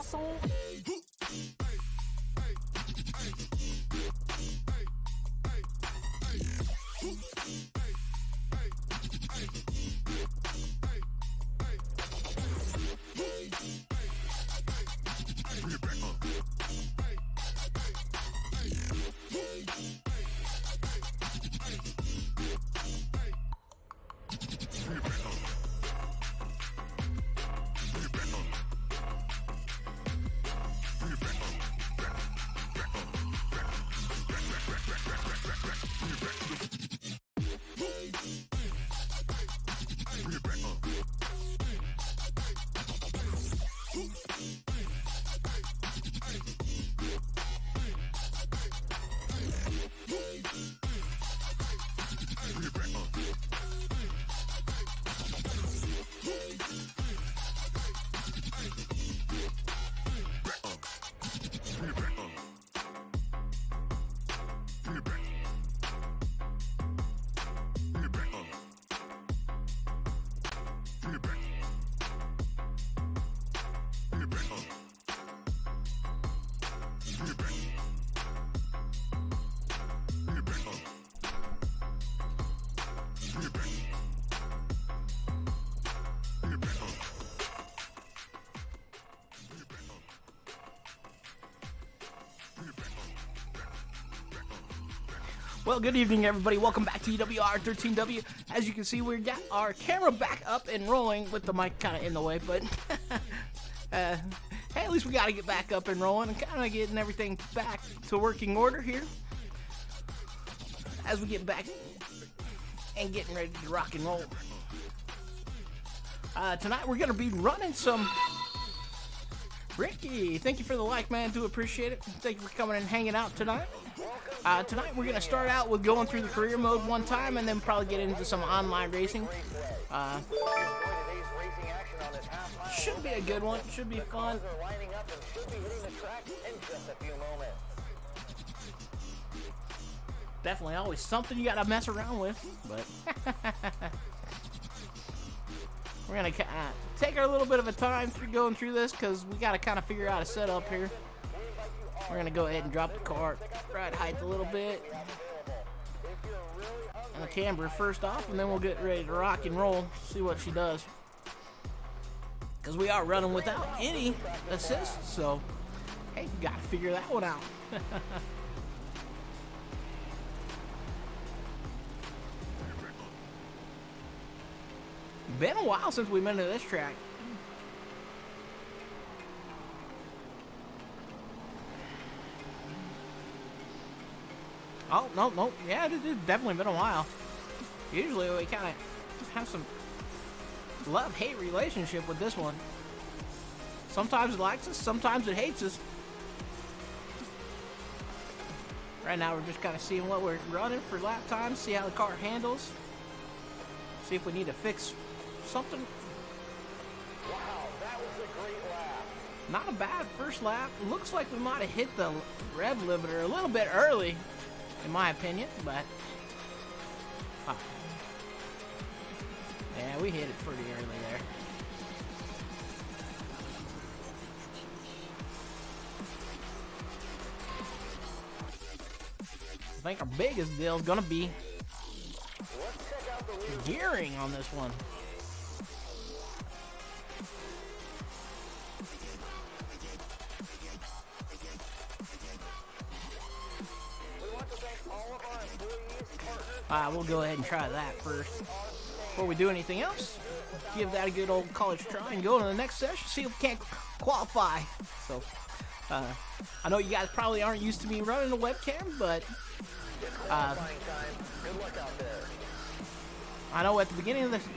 song. Well, good evening, everybody. Welcome back to EWR13W. As you can see, we got our camera back up and rolling with the mic kind of in the way, but hey, at least we got to get back up and rolling and kind of getting everything back to working order here as we get back and getting ready to rock and roll. Tonight, we're going to be running some... Ricky, thank you for the like, man. Do appreciate it. Thank you for coming and hanging out tonight. Tonight we're going to start out with going through the career mode one time and then probably get into some online racing. Should be a good one. Should be fun. Definitely always something you got to mess around with, but we're going to take our little bit of a time through going through this because we got to kind of figure out a setup here. We're going to go ahead and drop the cart, ride height a little bit, and the camber first off, and then we'll get ready to rock and roll, see what she does. Because we are running without any assist, so, hey, you got to figure that one out. Been a while since we've been to this track. Oh, no, yeah, it's definitely been a while. Usually we kind of have some love-hate relationship with this one. Sometimes it likes us, sometimes it hates us. Right now we're just kind of seeing what we're running for lap time, see how the car handles, see if we need to fix something. Wow, that was a great lap. Not a bad first lap. Looks like we might have hit the rev limiter a little bit early, in my opinion, but yeah, we hit it pretty early there. I think our biggest deal is gonna be gearing on this one. We'll go ahead and try that first. Before we do anything else, give that a good old college try and go to the next session, see if we can't qualify. So, I know you guys probably aren't used to me running a webcam, but I know at the beginning of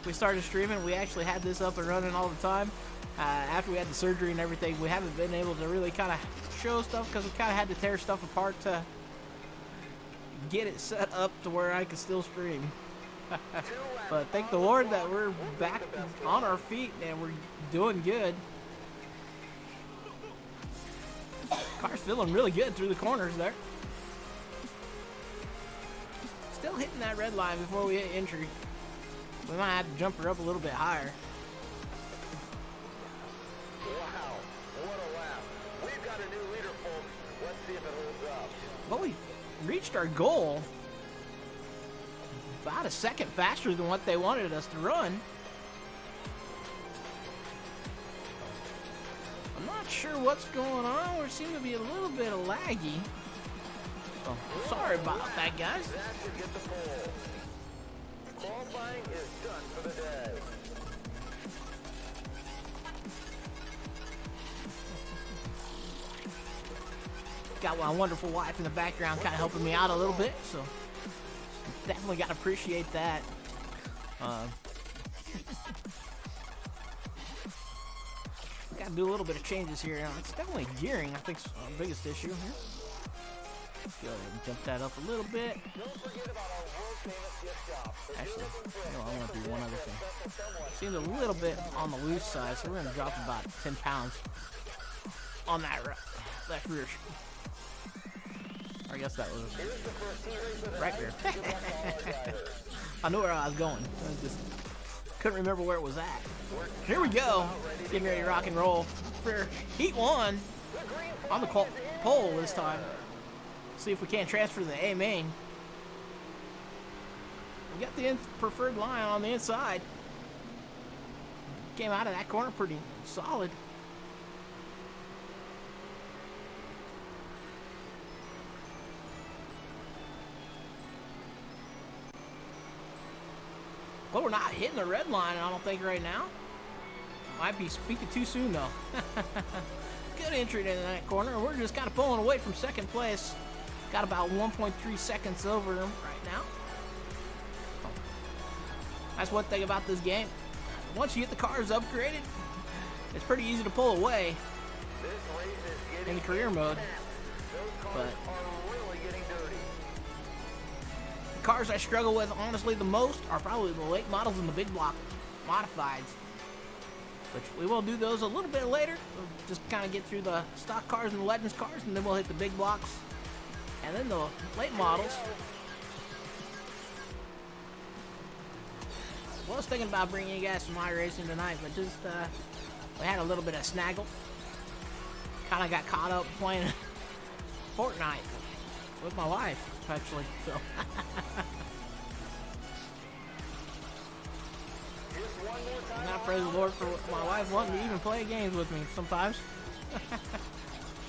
we started streaming, we actually had this up and running all the time. After we had the surgery and everything, we haven't been able to really kind of show stuff because we kind of had to tear stuff apart to get it set up to where I can still stream. But thank the Lord that we're back on our feet and we're doing good. Car's feeling really good through the corners there. Still hitting that red line before we hit entry. We might have to jump her up a little bit higher. But we reached our goal about a second faster than what they wanted us to run. I'm not sure what's going on. We seem to be a little bit laggy. Oh, sorry about that, guys. That should get the pole. Qualifying is done for the day. Got my wonderful wife in the background kind of helping me out a little bit, so definitely got to appreciate that. Got to do a little bit of changes here. It's definitely gearing, I think, is our biggest issue here. Go ahead and jump that up a little bit. Actually, I want to do one other thing. Seems a little bit on the loose side, so we're going to drop about 10 pounds on that rear. I guess that was right there. I knew where I was going. I just couldn't remember where it was at. Here we go. Getting ready to rock and roll for Heat 1 on the pole this time. See if we can't transfer to the A main. We got the preferred line on the inside. Came out of that corner pretty solid. Well, we're not hitting the red line, I don't think, right now. Might be speaking too soon, though. Good entry into that corner. We're just kind of pulling away from second place. Got about 1.3 seconds over them right now. That's one thing about this game. Once you get the cars upgraded, it's pretty easy to pull away in the career mode. But the cars I struggle with, honestly, the most are probably the late models and the big block modifieds. Which we will do those a little bit later. We'll just kind of get through the stock cars and the Legends cars, and then we'll hit the big blocks. And then the late models. I was thinking about bringing you guys some iRacing tonight, but just we had a little bit of snaggle. Kind of got caught up playing Fortnite with my wife, actually. So. I'm not praise the Lord for my wife wanting to even play games with me sometimes.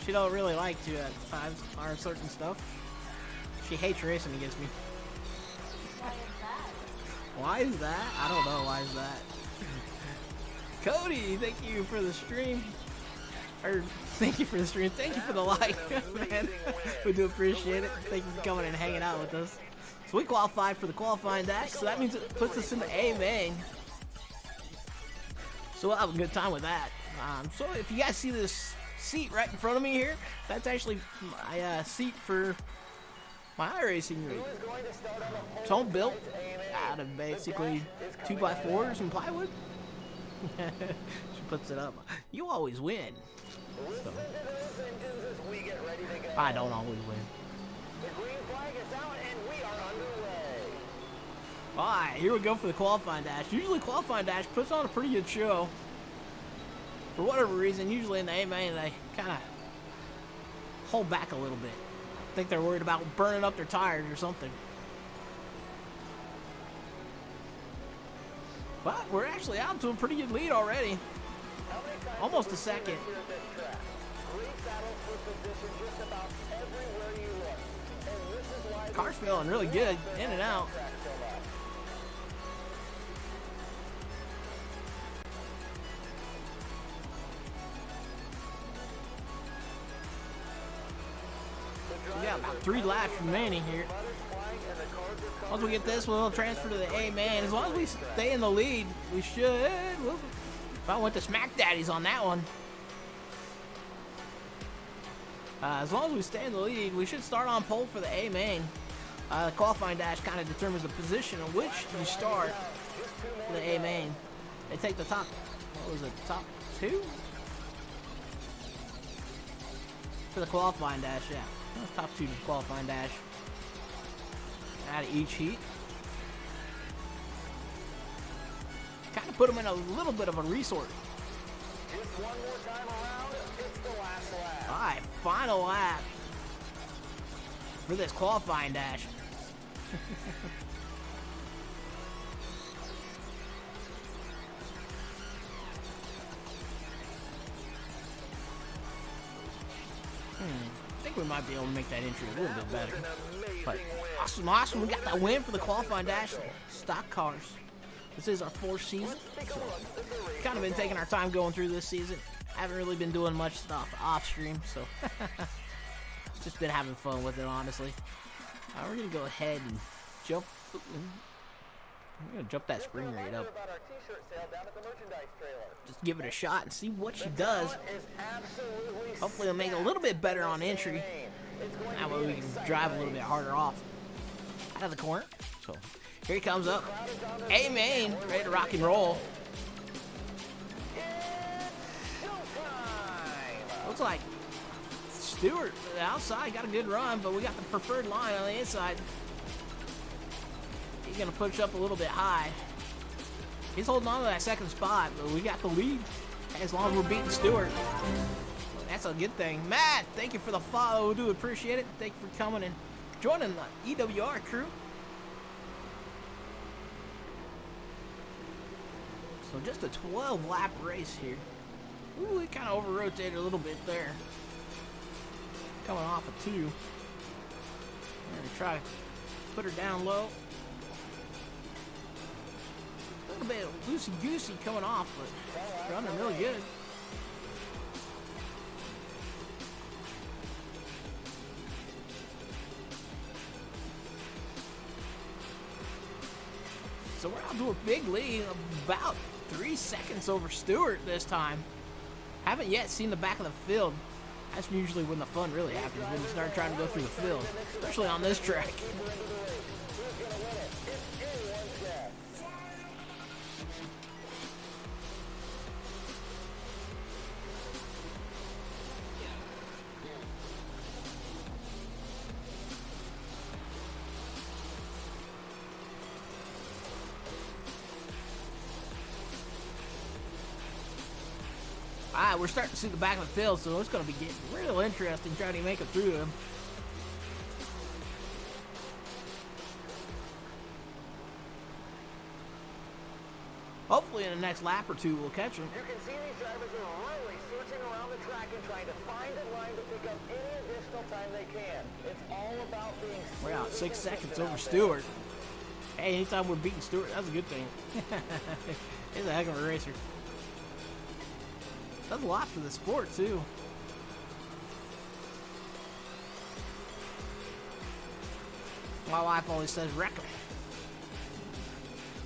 She don't really like to at times on certain stuff. She hates racing against me. Why is that? I don't know why is that. Cody, thank you for the stream. Or thank you for the stream. Thank you for the like, man. We do appreciate it. Thank you for coming and hanging out with us. So we qualified for the qualifying dash, so that means it puts us in the A main. So we'll have a good time with that. So if you guys see this seat right in front of me here, that's actually my seat for my iRacing rig. It's home built out of basically 2x4s and plywood. She puts it up. You always win. So. I don't always win. The green flag is out and we are underway. Alright, here we go for the qualifying dash. Usually qualifying dash puts on a pretty good show. For whatever reason, usually in the A main they kind of hold back a little bit. I think they're worried about burning up their tires or something. But we're actually out to a pretty good lead already. Almost a second. Car's feeling really good, in and out. So we got about 3 laps remaining here. Once we get this, we'll transfer to the A main. As long as we stay in the lead, we should. If I went to Smack Daddies on that one. As long as we stay in the lead, we should start on pole for the A main. The qualifying dash kind of determines the position in which you start for the A main. They take the top, what was it, top 2? For the qualifying dash, yeah. Top 2 to the qualifying dash. Out of each heat. Kind of put them in a little bit of a resort. Just one more time around, it's the last lap. Alright, final lap. for this qualifying dash. I think we might be able to make that entry a little bit better. But awesome. We got that win for the qualifying dash. Stock cars. This is our 4th season. So kind of been taking our time going through this season. Haven't really been doing much stuff off stream, so just been having fun with it, honestly. We're gonna go ahead and jump. I'm gonna jump that spring rate up. Just give it a shot and see what she does. Hopefully it'll make it a little bit better on entry. That way we can drive a little bit harder off. Out of the corner. So here he comes up. A-Main, ready to rock and roll. Looks like Stewart, the outside, got a good run, but we got the preferred line on the inside. He's going to push up a little bit high. He's holding on to that 2nd spot, but we got the lead as long as we're beating Stewart. That's a good thing. Matt, thank you for the follow. We do appreciate it. Thank you for coming and joining the EWR crew. So just a 12-lap race here. Ooh, we kind of over-rotated a little bit there. Coming off of 2. We're going to try to put her down low. A little bit loosey-goosey coming off, but running really good. So we're out to a big lead, about 3 seconds over Stewart this time. Haven't yet seen the back of the field. That's usually when the fun really happens, when you start trying to go through the field, especially on this track. Alright, we're starting to see the back of the field, so it's going to be getting real interesting trying to make it through them. Hopefully in the next lap or 2 we'll catch them. You can see these drivers are really searching around the track and trying to find a line to pick up any additional time they can. It's all about being... We're out 6 seconds over Stewart. Hey, anytime we're beating Stewart, that's a good thing. He's a heck of a racer. Does a lot for the sport, too. My wife always says, wreck him.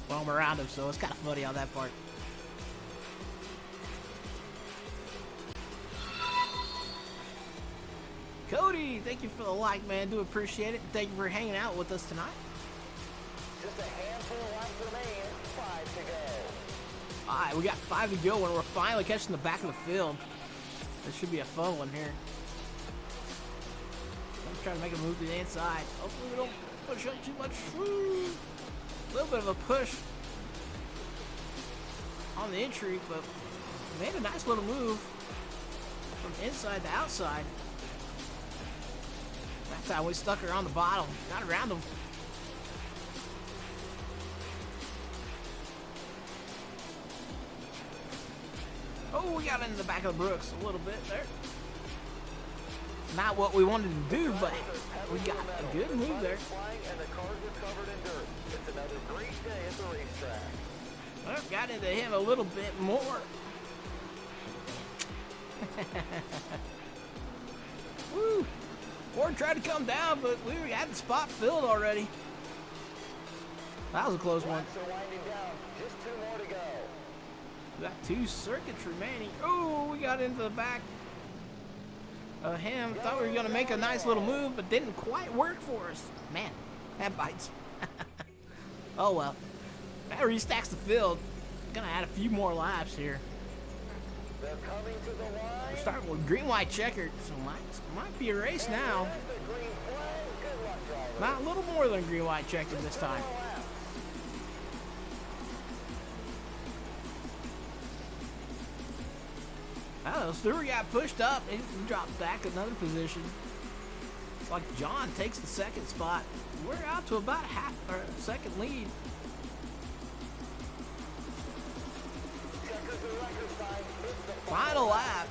Well, I'm around him, so it's kind of funny on that part. Cody, thank you for the like, man. Do appreciate it. Thank you for hanging out with us tonight. Just a handful of laps remain. 5 to go. Alright, we got 5 to go, and we're finally catching the back of the field. This should be a fun one here. I'm trying to make a move to the inside. Hopefully we don't push up too much. Woo! A little bit of a push on the entry, but made a nice little move from inside to outside. That time we stuck her on the bottom, not around them. Oh, we got into the back of the Brooks a little bit there. Not what we wanted to do, but we got a good move there. Well, got into him a little bit more. Woo! Ford tried to come down, but we had the spot filled already. That was a close one. Just 2 more to go. We got 2 circuits remaining. Oh, we got into the back of him. Thought we were going to make a nice little move, but didn't quite work for us. Man, that bites. Oh, well. That restacks the field. Gonna add a few more laps here. They're coming to the line. We're starting with green-white checkered, so might be a race now. Not a little more than green-white checkered this time. I don't know, Stewart got pushed up. He dropped back another position. Like John takes the second spot. We're out to about half or second lead. Final lap.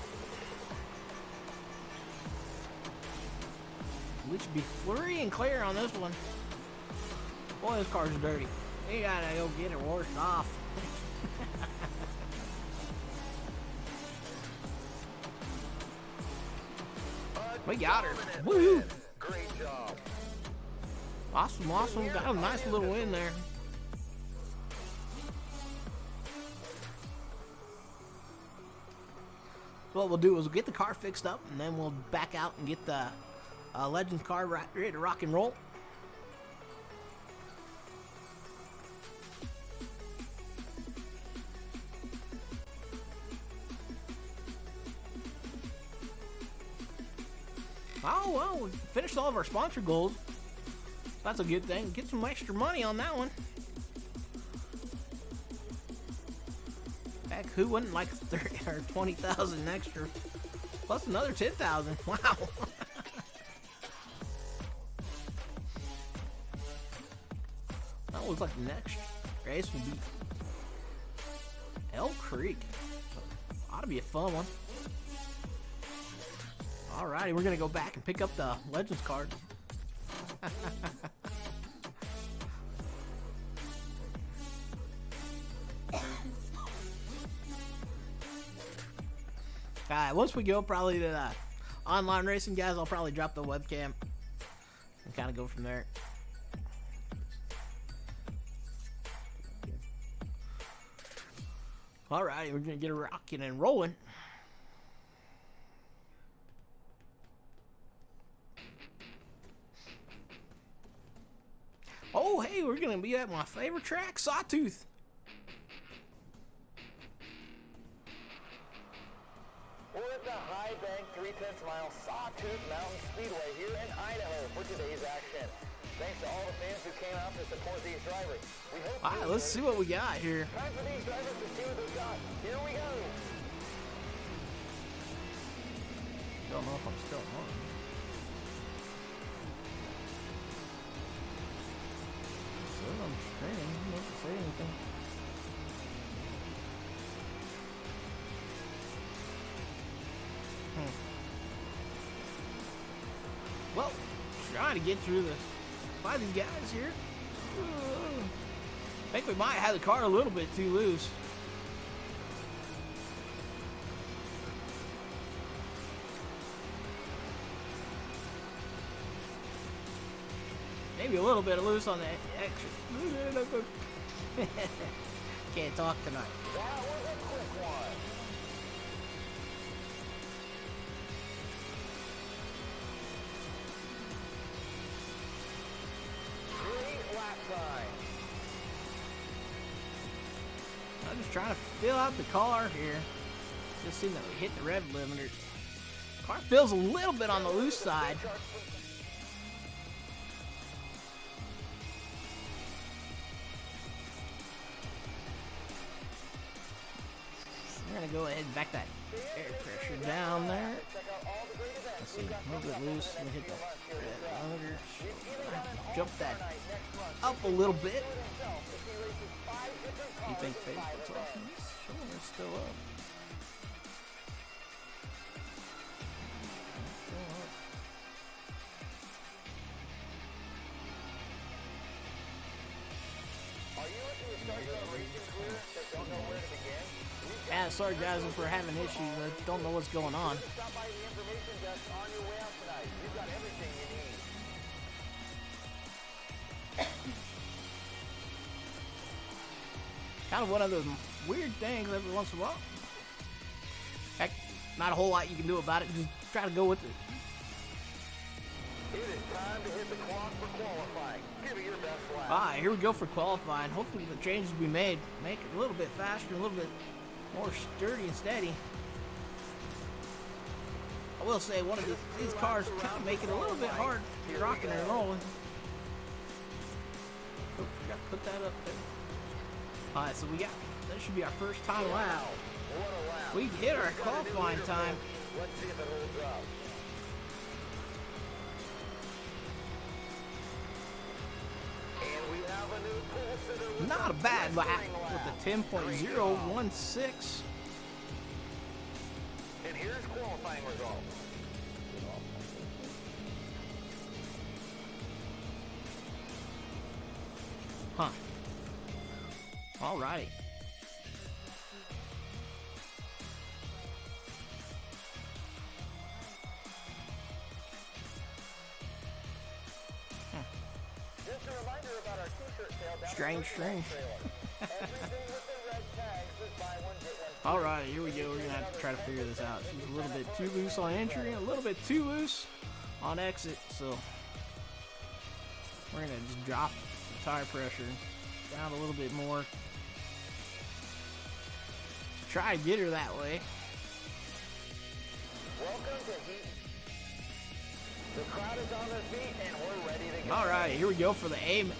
We should be free and clear on this one. Boy, this car's dirty. We gotta go get it washed off. We got her. Woohoo! Great job. Awesome, awesome. Got a nice little win there. So what we'll do is we'll get the car fixed up, and then we'll back out and get the Legends car ready to rock and roll. Oh, well, we finished all of our sponsor goals. That's a good thing. Get some extra money on that one. Heck, who wouldn't like 30 or 20,000 extra? Plus another 10,000. Wow. That looks like the next race will be Elk Creek. Ought to be a fun one. Alrighty, we're gonna go back and pick up the Legends card. Alright, once we go probably to the online racing, guys, I'll probably drop the webcam and kind of go from there. Alrighty, we're gonna get it rocking and rolling. Oh, hey, we're gonna be at my favorite track, Sawtooth. We're at the High Bank 3/10 mile Sawtooth Mountain Speedway here in Idaho for today's action. Thanks to all the fans who came out to support these drivers. We hope. All right, let's see what we got here. Time for these drivers to see what they got. Here we go. Don't know if I'm still on. I'm streaming. I don't say anything. Well, trying to get through this. Find these guys here. I think we might have the car a little bit too loose. Maybe a little bit of loose on the extra. Can't talk tonight. That was a quick one. Great lap time. I'm just trying to fill out the car here. Just seeing that we hit the rev limiter. Car feels a little bit on the loose side. We're gonna go ahead and back that air pressure down there. Let's see, a little bit loose. We hit the red monitor. Jump that up a little bit. You think Facebook's off? Sure, it's still up. Are you looking to start your racing career but don't know where to begin? Yeah, sorry guys if we're having issues. I don't know what's going on. Stop by the information desk on your way out tonight. We've got everything you need. Kind of one of those weird things every once in a while. Heck, not a whole lot you can do about it. Just try to go with it. It is time to hit the clock for qualifying. Give it your best lap. Alright, here we go for qualifying. Hopefully the changes we made make it a little bit faster, a little bit more sturdy and steady. I will say one of these cars kind of make it a little bit hard to be rocking and rolling. Oh, forgot to put that up there. Alright, so that should be our first time lap. What a lap. We hit our qualifying time. Let's see if it holds up. Not a bad lap with a 10.016. And here's qualifying results. Huh. Alrighty. Just a reminder about our t-shirt sale. Strange. Everything with the red tags is buy one, get one. Alright, here we go. We're going to have to try to figure this out. She's a little bit too loose on entry, a little bit too loose on exit, so we're going to just drop the tire pressure down a little bit more. Try to get her that way. Welcome to Heat. The crowd is on their feet and we're ready to go. All right, here we go for the aim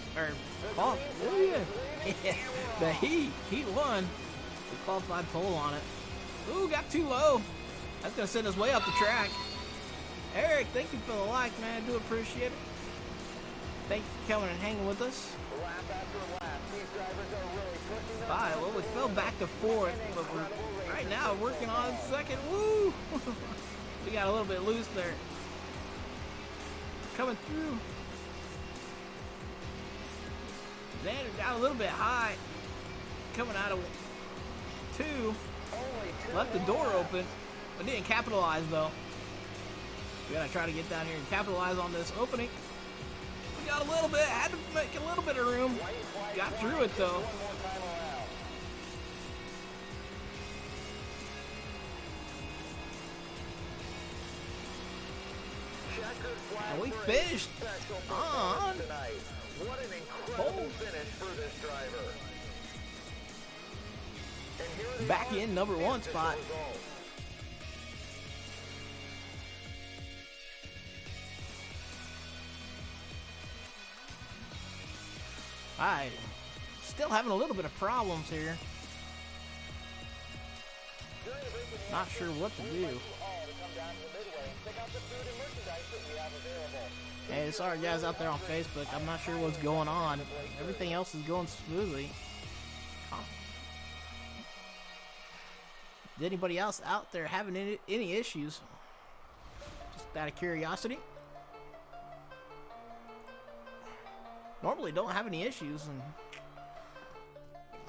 the Heat 1. The qualified pole on it. Ooh, got too low. That's gonna send us way up the track. Eric, thank you for the like, man. I do appreciate it. Thank you for coming and hanging with us. Lap after lap, these drivers are really pushing them. Bye. Well, we fell back to fourth, but we're right now working on second. Woo! We got a little bit loose there. Coming through. Xander got a little bit high. Coming out of 2. Left the door open, but didn't capitalize though. We gotta try to get down here and capitalize on this opening. We got a little bit, had to make a little bit of room. Got through it though. And we finished on what an incredible finish for this driver. And here they back are, in number 1 spot. results. Alright, still having a little bit of problems here. Not sure what to do. Hey, sorry guys out there on Facebook. I'm not sure what's going on. Everything else is going smoothly. Huh. Is anybody else out there having any issues? Just out of curiosity. Normally don't have any issues, and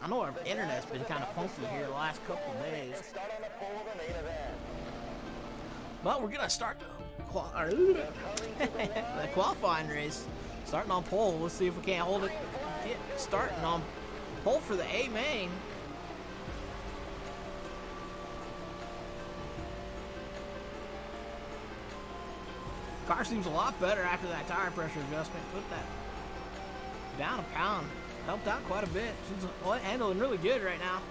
I know our internet's been kind of funky here the last couple of days. But we're gonna start the qualifying race, starting on pole. Let's see if we can't hold it. Get starting on pole for the A main. Car seems a lot better after that tire pressure adjustment. Put that down a pound. Helped out quite a bit. She's handling really good right now.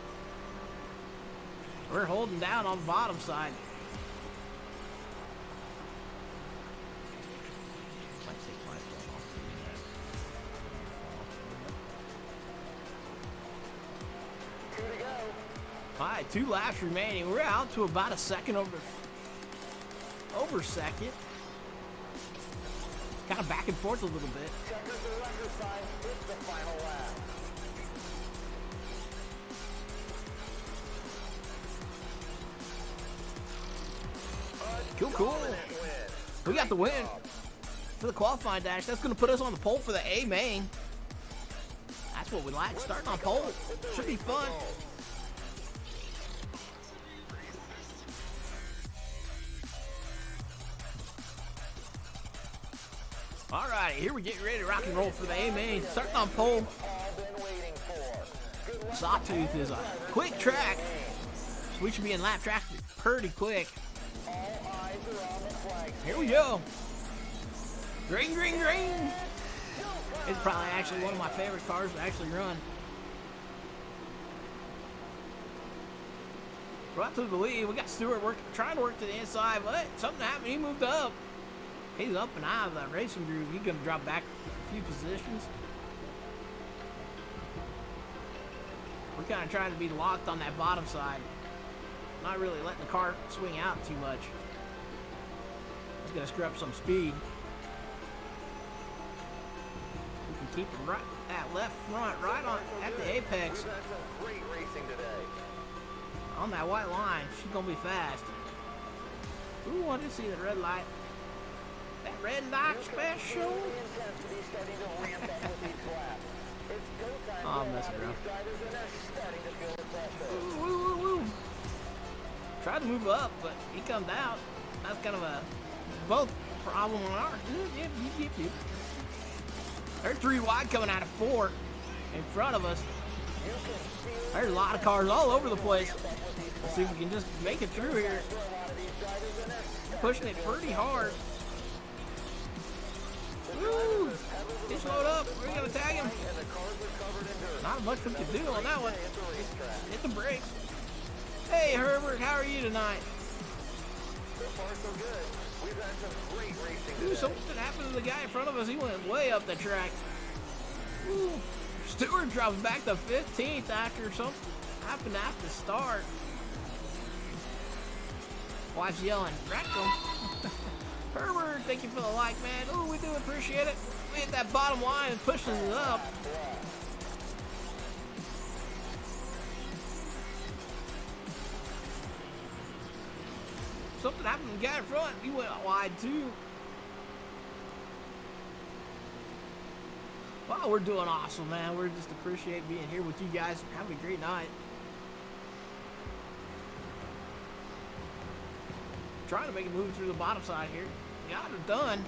We're holding down on the bottom side. Alright, 2 laps remaining. We're out to about a second over second. Kind of back and forth a little bit. Cool. We got the win for the qualifying dash. That's going to put us on the pole for the A main. That's what we like, starting on pole. Should be fun. Alright, here we get ready to rock and roll for the A main. Starting on pole. Sawtooth is a quick track, so we should be in lap traffic pretty quick. Here we go. Green, green, green. It's probably actually one of my favorite cars to actually run. We're out to the lead. We got Stewart trying to work to the inside, but something happened. He moved up. He's up and out of that racing groove. He's going to drop back a few positions. We're kind of trying to be locked on that bottom side. Not really letting the car swing out too much. It's going to screw up some speed. We can Keep right that left front right on at the apex. We've had some great racing today. On that white line. She's gonna be fast. Ooh, I didn't see the red light. That red light special. Oh, I'm messing around. Woo, woo, woo, woo. Tried to move up, but he comes out. That's kind of a both problem on ours. Yep. They're 3 wide coming out of 4 in front of us. There's a lot of cars all over the place. Let's see if we can just make it through here. Pushing it pretty hard. Woo! He's loaded up. We're gonna tag him. Not much we can do on that one. Hit the brakes. Hey Herbert, how are you tonight? So far so good. We've had some great racing Ooh, something happened to the guy in front of us. He went way up the track. Ooh. Stewart drops back to 15th after something happened at the start. Wife's yelling, wreck him. Herbert, thank you for the like, man. Ooh, we do appreciate it. We hit that bottom line and pushes it up. Something happened to the guy in front. He went wide too. Wow, we're doing awesome, man. We just appreciate being here with you guys. Having a great night. Trying to make a move through the bottom side here. Got it done.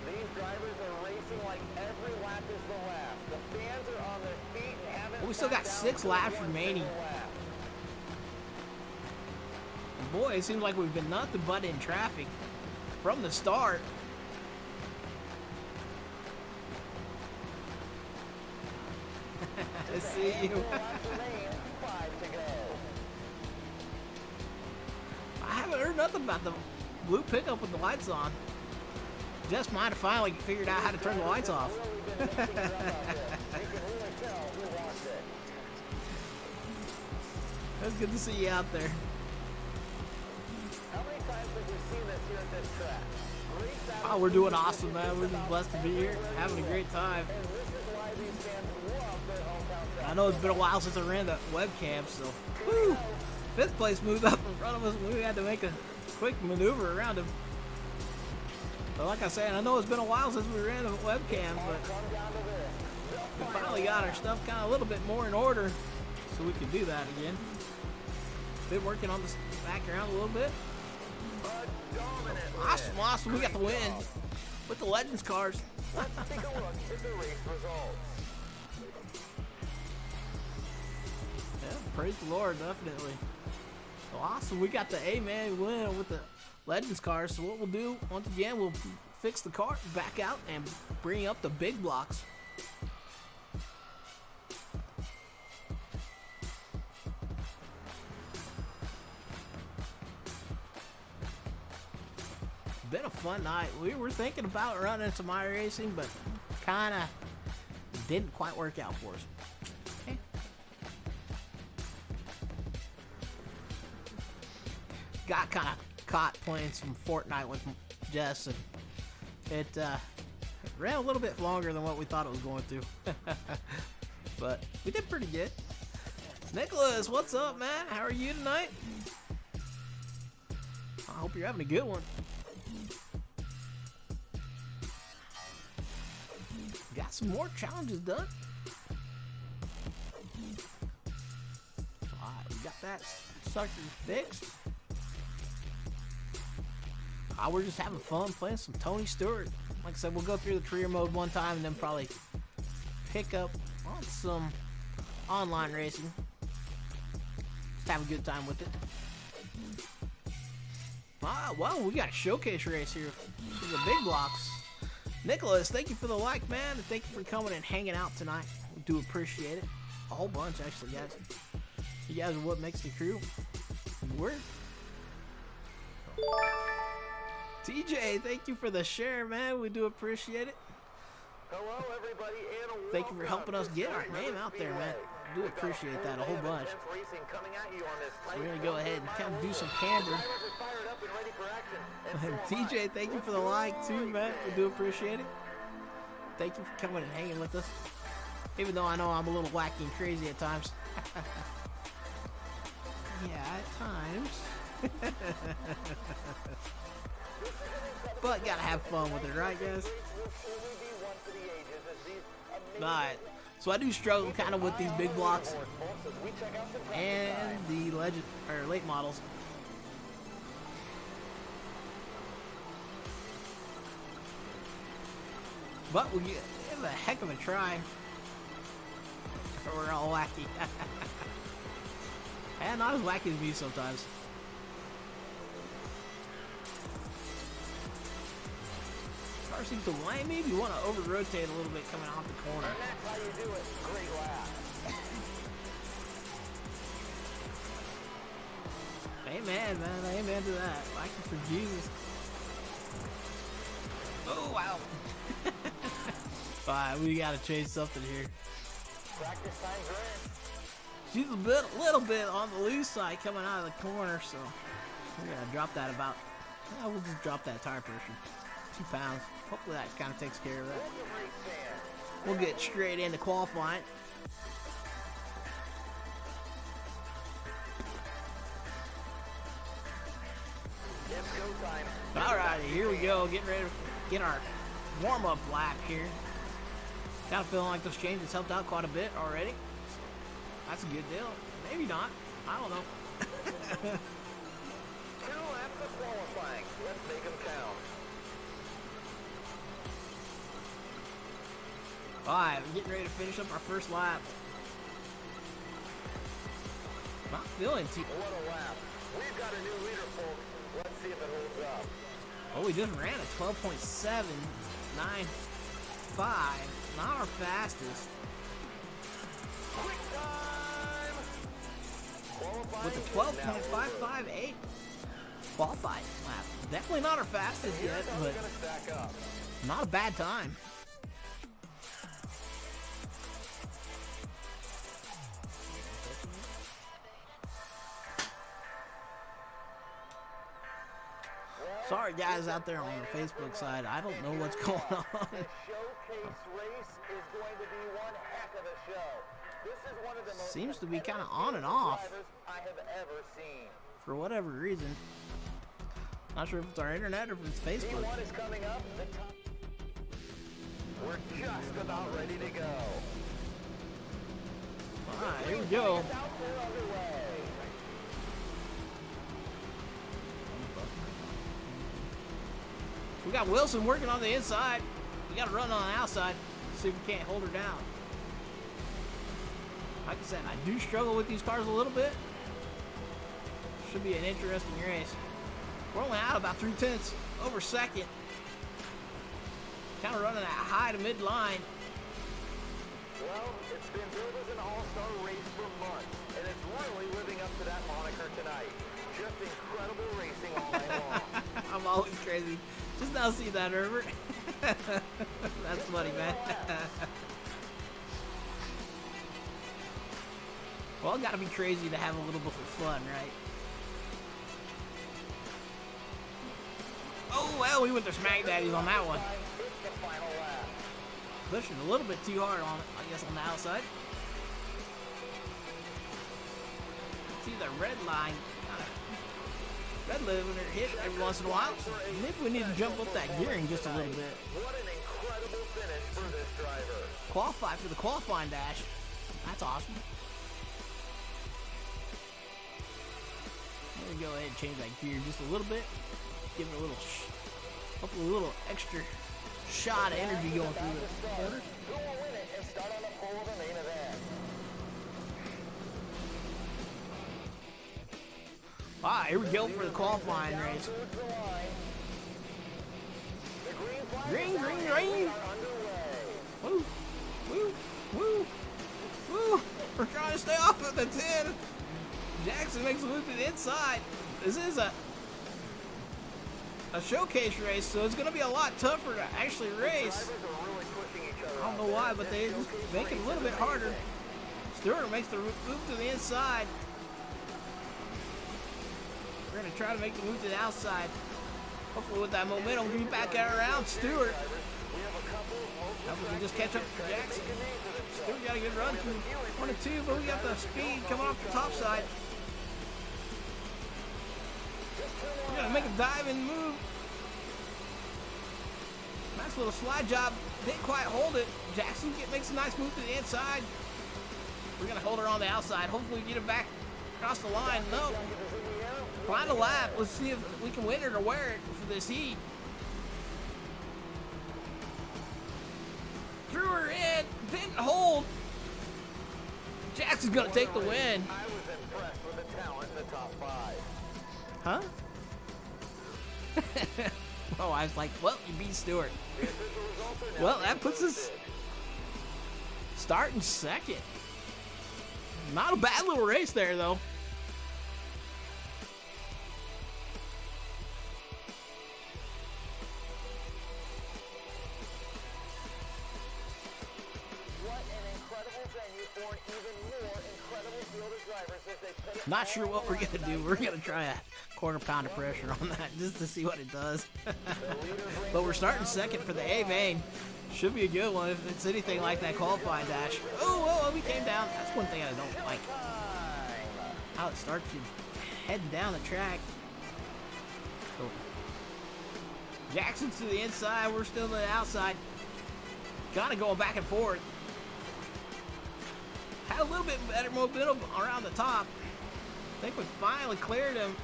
These drivers are racing like every lap is the last. The fans are on their feet and haven't. Well, we still got 6 laps remaining. And boy, it seems like we've been nothing but in traffic from the start. I see you. I haven't heard nothing about the blue pickup with the lights on. Just might have finally figured out how to turn the lights off. That's good to see you out there. How many times have we seen this here at this track? Oh, we're doing awesome, man. We're just blessed to be here, having a great time. And this is why these fans love their hometown track. I know it's been a while since I ran the webcam, so woo! 5th place moved up in front of us, and we had to make a quick maneuver around him. But like I said, I know it's been a while since we ran the webcam, but we finally got our stuff kind of a little bit more in order, so we could do that again. Been working on the background a little bit. Awesome, we got the win with the Legends cars. Let's take a look at the race results. Yeah, praise the Lord, definitely. So awesome, we got the A-man win with the Legends cars. So what we'll do, once again, we'll fix the car, back out, and bring up the big blocks. Been a fun night. We were thinking about running some iRacing, but kind of didn't quite work out for us. Okay. Got kind of caught playing some Fortnite with Jess, and it ran a little bit longer than what we thought it was going to. But we did pretty good. Nicholas, what's up, man? How are you tonight? I hope you're having a good one. Got some more challenges done. Alright, we got that sucker fixed. We're just having fun playing some Tony Stewart. Like I said, we'll go through the career mode one time and then probably pick up on some online racing. Just have a good time with it. Well, we got a showcase race here for the big blocks. Nicholas, thank you for the like, man, and thank you for coming and hanging out tonight. We do appreciate it. A whole bunch, actually, guys. You guys are what makes the crew work. TJ, thank you for the share, man. We do appreciate it. Hello, everybody, and thank you for helping us get our name out there, man. do appreciate that a whole bunch. So we're gonna go ahead and kind of do some candor. TJ, thank you for the like too, man. We do appreciate it. Thank you for coming and hanging with us. Even though I know I'm a little wacky and crazy at times. Yeah, at times. But gotta have fun with it, right, guys? Alright, so I do struggle kind of with these big blocks and the late models. But we give a heck of a try. We're all wacky. And not as wacky as me sometimes. Car seems to whine me. You want to over-rotate a little bit coming off the corner. And that's how you do it. Great lap. Amen, man. Amen to that. Wacky for Jesus. Oh, wow. Alright, we gotta change something here. Practice time's in. She's a little bit on the loose side coming out of the corner, so we're gonna drop that about. We'll just drop that tire pressure, 2 pounds. Hopefully that kind of takes care of that. We'll get straight into qualifying. It's go time. Alrighty, here we go. Getting ready to get our warm-up lap here. Kind of feeling like those changes helped out quite a bit already. That's a good deal. Maybe not. I don't know. 2 laps of qualifying. Let's make them count. Alright, we're getting ready to finish up our first lap. Not feeling too... What a lap. We've got a new leader, folks. Let's see if it holds up. Oh, we just ran a 12.795. Not our fastest. Quick time. With a 12.558 qualified lap. Definitely not our fastest yet, but not a bad time. Sorry guys out there on the Facebook side, I don't know what's going on. The showcase race is going to be one heck of a show. This is one of the most Seems to be kind of on and off drivers I have ever seen. for whatever reason. Not sure if it's our internet or if it's Facebook. P1 is coming up. The top. We're just about ready to go. Alright, here we go. It's out there underway. We got Wilson working on the inside. We got to run on the outside. See if we can't hold her down. Like I said, I do struggle with these cars a little bit. Should be an interesting race. We're only out about 3/10 over second. Kind of running that high to mid line. Well, it's been billed as an all-star race for months, and it's really living up to that moniker tonight. Just incredible racing all night long. I'm always crazy. Just now see that, Herbert. That's funny, man. Well, gotta be crazy to have a little bit of fun, right? Oh, well, we went to smack daddies on that one. It's the final lap. Pushing a little bit too hard on it, I guess, on the outside. See the red line. Red line hit every once in a while. Maybe we need to jump up that gearing just a little bit. What an incredible finish for this driver. Qualify for the qualifying dash. That's awesome. I'm gonna go ahead and change that gear just a little bit. Give it a little, hopefully a little extra shot of energy going through the quarters. Who will win it and start on the pole of the main event? Alright, here we go for the qualifying race. Green, green, green! Woo! Woo! Woo! Woo! We're trying to stay off of the 10. Jackson makes a move to the inside. This is a showcase race, so it's going to be a lot tougher to actually race. I don't know why, but they just make it a little bit harder. Stewart makes the move to the inside. We're going to try to make the move to the outside. Hopefully with that momentum, we'll be back out around Stewart. Now we can just catch up to Jackson. Stewart got a good run through 1 and 2, but we got the speed coming off the top side. We're going to make a dive and move. Nice little slide job. Didn't quite hold it. Jackson makes a nice move to the inside. We're going to hold her on the outside. Hopefully we get it back across the line. No. Final lap. Let's see if we can win it or wear it for this heat. Threw her in. Didn't hold. Jackson's going to take the win. I was impressed with the talent in the top 5. Huh? Oh, I was like, well, you beat Stewart. Well, that puts us starting second. Not a bad little race there, though. What an incredible venue for an even more incredible field of drivers as they put it Not sure what we're going to do. We're going to try a quarter pound of pressure on that just to see what it does. But we're starting second for the A main. Should be a good one if it's anything like that qualifying dash. Oh, we came down. That's one thing I don't like. How it starts you heading down the track. So, Jackson's to the inside. We're still to the outside. Kind of going back and forth. Had a little bit better momentum around the top. I think we finally cleared him.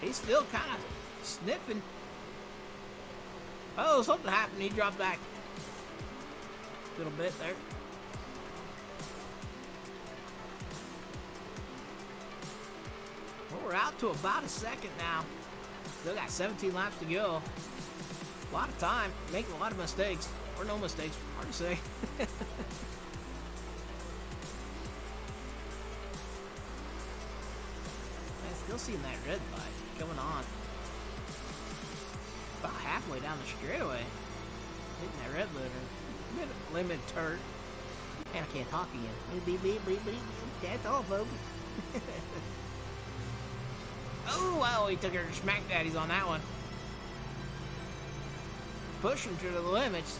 He's still kind of sniffing. Oh, something happened. He dropped back a little bit there. Well, we're out to about a second now. Still got 17 laps to go. A lot of time, making a lot of mistakes. Or no mistakes, hard to say. Man, still seeing that red light coming on. About halfway down the straightaway. Hitting that red limit turd. And I can't talk again. Beep, beep, beep, beep. That's all, folks. Oh, wow, he took her to smack daddies on that one. Pushing to the limits.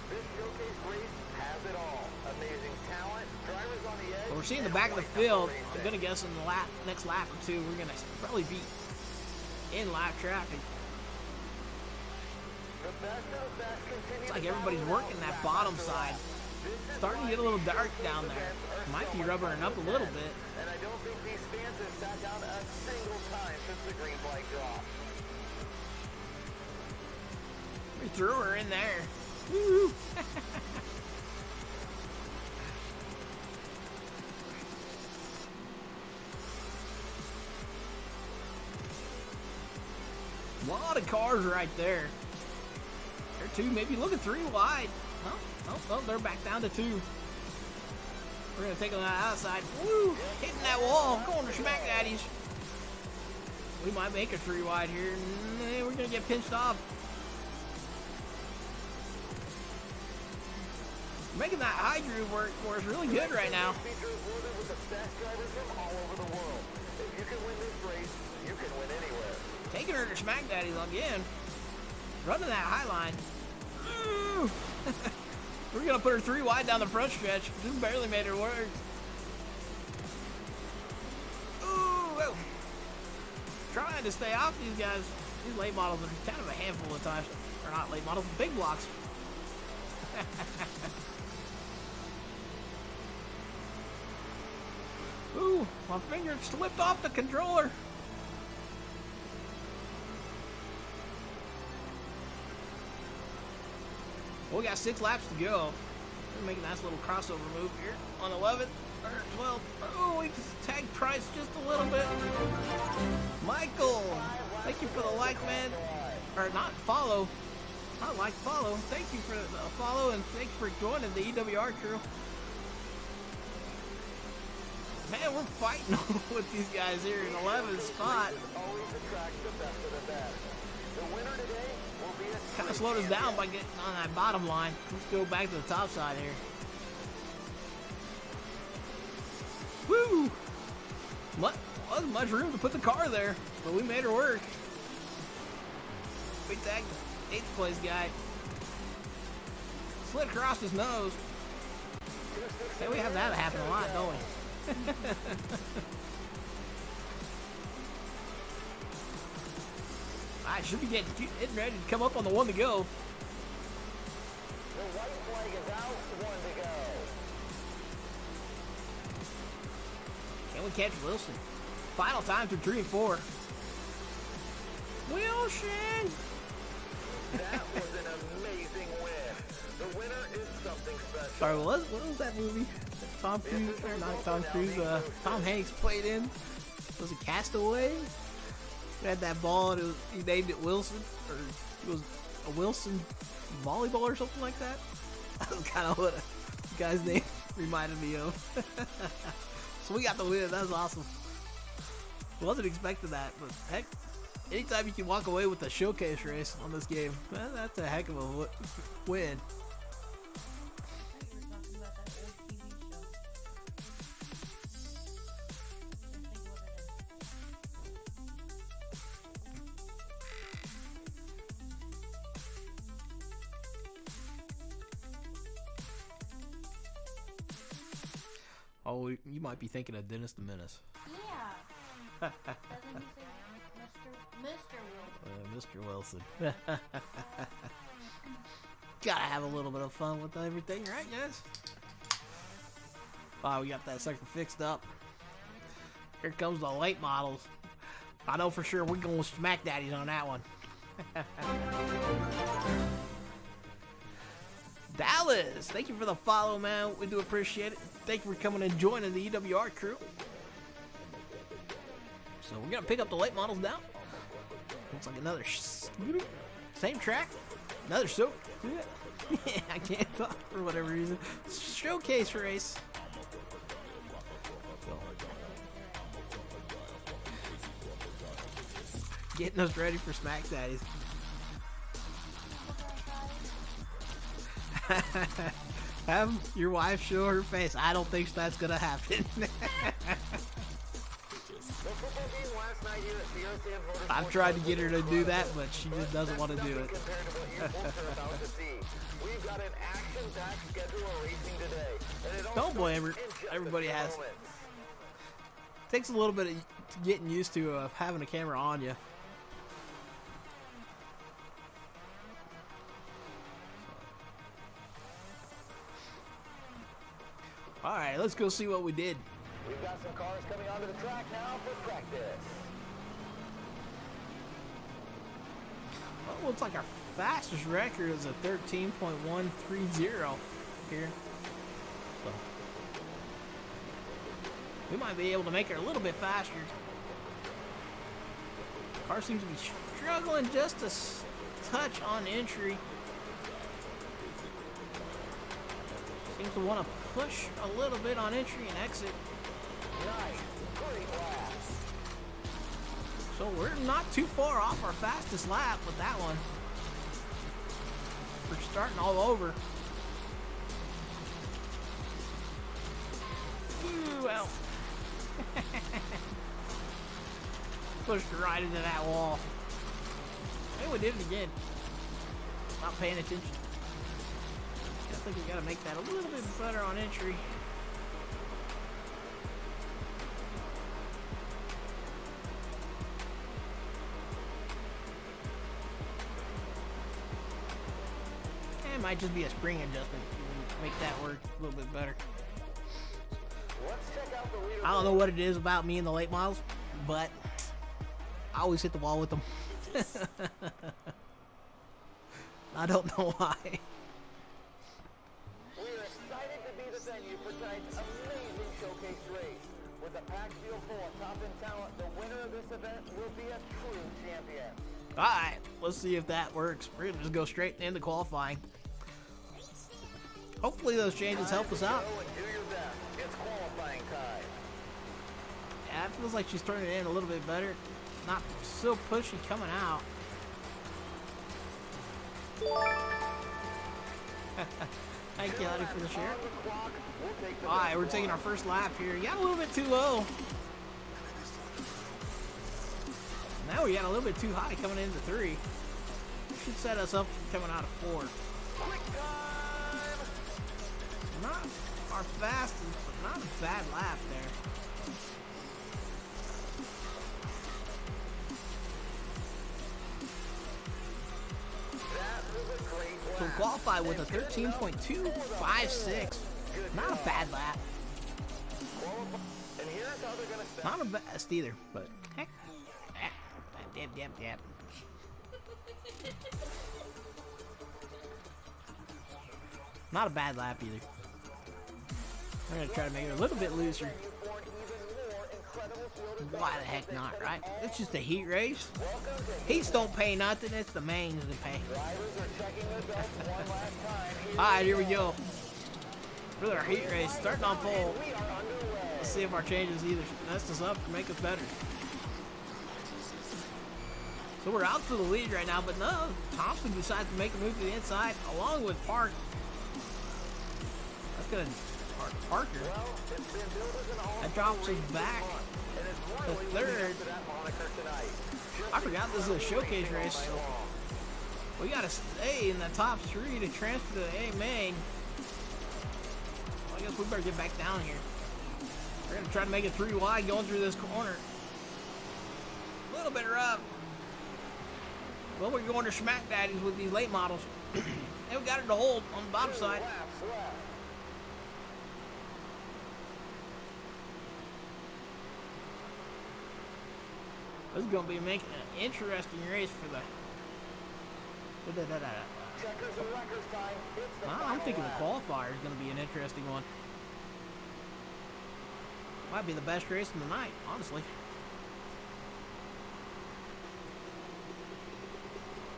This showcase race has it all. Amazing talent, drivers on the edge. Well, we're seeing the back of the field. I'm gonna guess in the next lap or two, we're gonna probably be in live traffic. It's like everybody's working that bottom side. Starting to get a little dark down there. Might be rubbering up a little bit. And I don't think these fans have sat down a single time since the green flag dropped. We threw her in there. Woo! A lot of cars right there. They're 2, maybe looking 3 wide. Oh, they're back down to 2. We're gonna take them on the outside. Woo! Hitting that wall, going to smack daddies. We might make a 3 wide here. Nah, we're gonna get pinched off. Making that high groove work for us really good right now. Taking her to smack daddies again. Running that high line. We're gonna put her 3 wide down the front stretch. Just barely made her work. Ooh, trying to stay off these guys. These late models are kind of a handful of times. Or not late models, big blocks. Ooh, my finger slipped off the controller. Well, we got 6 laps to go. We're making a nice little crossover move here on 11th or 12th. Oh, we just tagged Price just a little bit. Michael, thank you for the like, man. Or not follow. Not like, follow. Thank you for the follow and thank you for joining the EWR crew. Man, we're fighting with these guys here in 11th spot. The winner today will be a Kind of slowed us down by getting on that bottom line. Let's go back to the top side here. Woo! Wasn't much room to put the car there, but we made her work. We tagged the 8th place guy. Slid across his nose. Hey, we have that happen a lot, don't we? I should be getting ready to come up on the one to go. The white flag is out, one to go. Can we catch Wilson? Final time through 3 and 4. Wilson! That was an amazing win. The winner is something special. Sorry, what was that movie? Tom Cruise, or not Tom Cruise, Tom Hanks played in? Was it Castaway? It had that ball and he named it Wilson, or it was a Wilson volleyball or something like that. That was kind of what the guy's name reminded me of. So we got the win. That was awesome. Wasn't expecting that, but heck, anytime you can walk away with a showcase race on this game, that's a heck of a win. Oh, you might be thinking of Dennis the Menace. Yeah. Doesn't he say Mr. Wilson? Mr. Wilson. Gotta have a little bit of fun with everything, right, guys? Wow, we got that sucker fixed up. Here comes the late models. I know for sure we're going smack daddies on that one. Dallas, thank you for the follow, man. We do appreciate it. Thank you for coming and joining the EWR crew. So we're gonna pick up the late models now. Looks like another same track, another soak. Yeah, I can't talk for whatever reason. Showcase race. Getting us ready for Smack Daddies. Have your wife show her face. I don't think that's gonna happen. I've tried to get her to do that, but she just doesn't want to do it. Don't blame her. Everybody has. Takes a little bit of getting used to having a camera on you. All right, let's go see what we did. We've got some cars coming onto the track now for practice. Well, it looks like our fastest record is a 13.130 here. So we might be able to make it a little bit faster. Car seems to be struggling just a touch on entry. Seems to want to push a little bit on entry and exit. Nice. Great lap. So we're not too far off our fastest lap with that one. We're starting all over. Ooh, well. Pushed right into that wall. Hey, we did it again. Not paying attention. I think we gotta make that a little bit better on entry. It might just be a spring adjustment. Make that work a little bit better. Let's check out the leader. I don't know what it is about me and the late models, but I always hit the wall with them. I don't know why. We're excited to be the venue for tonight's amazing showcase race. With a packed field full of top-end talent, the winner of this event will be a true champion. Alright, let's see if that works. We're gonna just go straight into qualifying. Hopefully those changes help us out. Go and do your best. It's qualifying time. Yeah, it feels like she's turning it in a little bit better. Not so pushy coming out. Thank you, Howdy, for the share. Alright, we're taking our first lap here. You got a little bit too low. Now we got a little bit too high coming into 3. Should set us up for coming out of 4. Not our fastest, but not a bad lap there. So qualify with a 13.256. Not a bad lap. Not a best either, but heck. Dab. Not a bad lap either. We're gonna try to make it a little bit looser. Why the heck not, right? It's just a heat race. Heats don't pay nothing, it's the mains that pay. Alright, here we go. For our heat race, starting on pole. Let's see if our changes either mess us up or make us better. So we're out to the lead right now, but no, Thompson decides to make a move to the inside along with Park. That's gonna Parker. That drops us back to 3rd. I forgot this is a showcase race, so we gotta stay in the top 3 to transfer to the A main. Well, I guess we better get back down here. We're gonna try to make it 3 wide going through this corner. A little bit rough. Well, we're going to smack daddies with these late models. And we got it to hold on the bottom side. This is going to be making an interesting race for the... I'm thinking the qualifier is going to be an interesting one. Might be the best race of the night, honestly.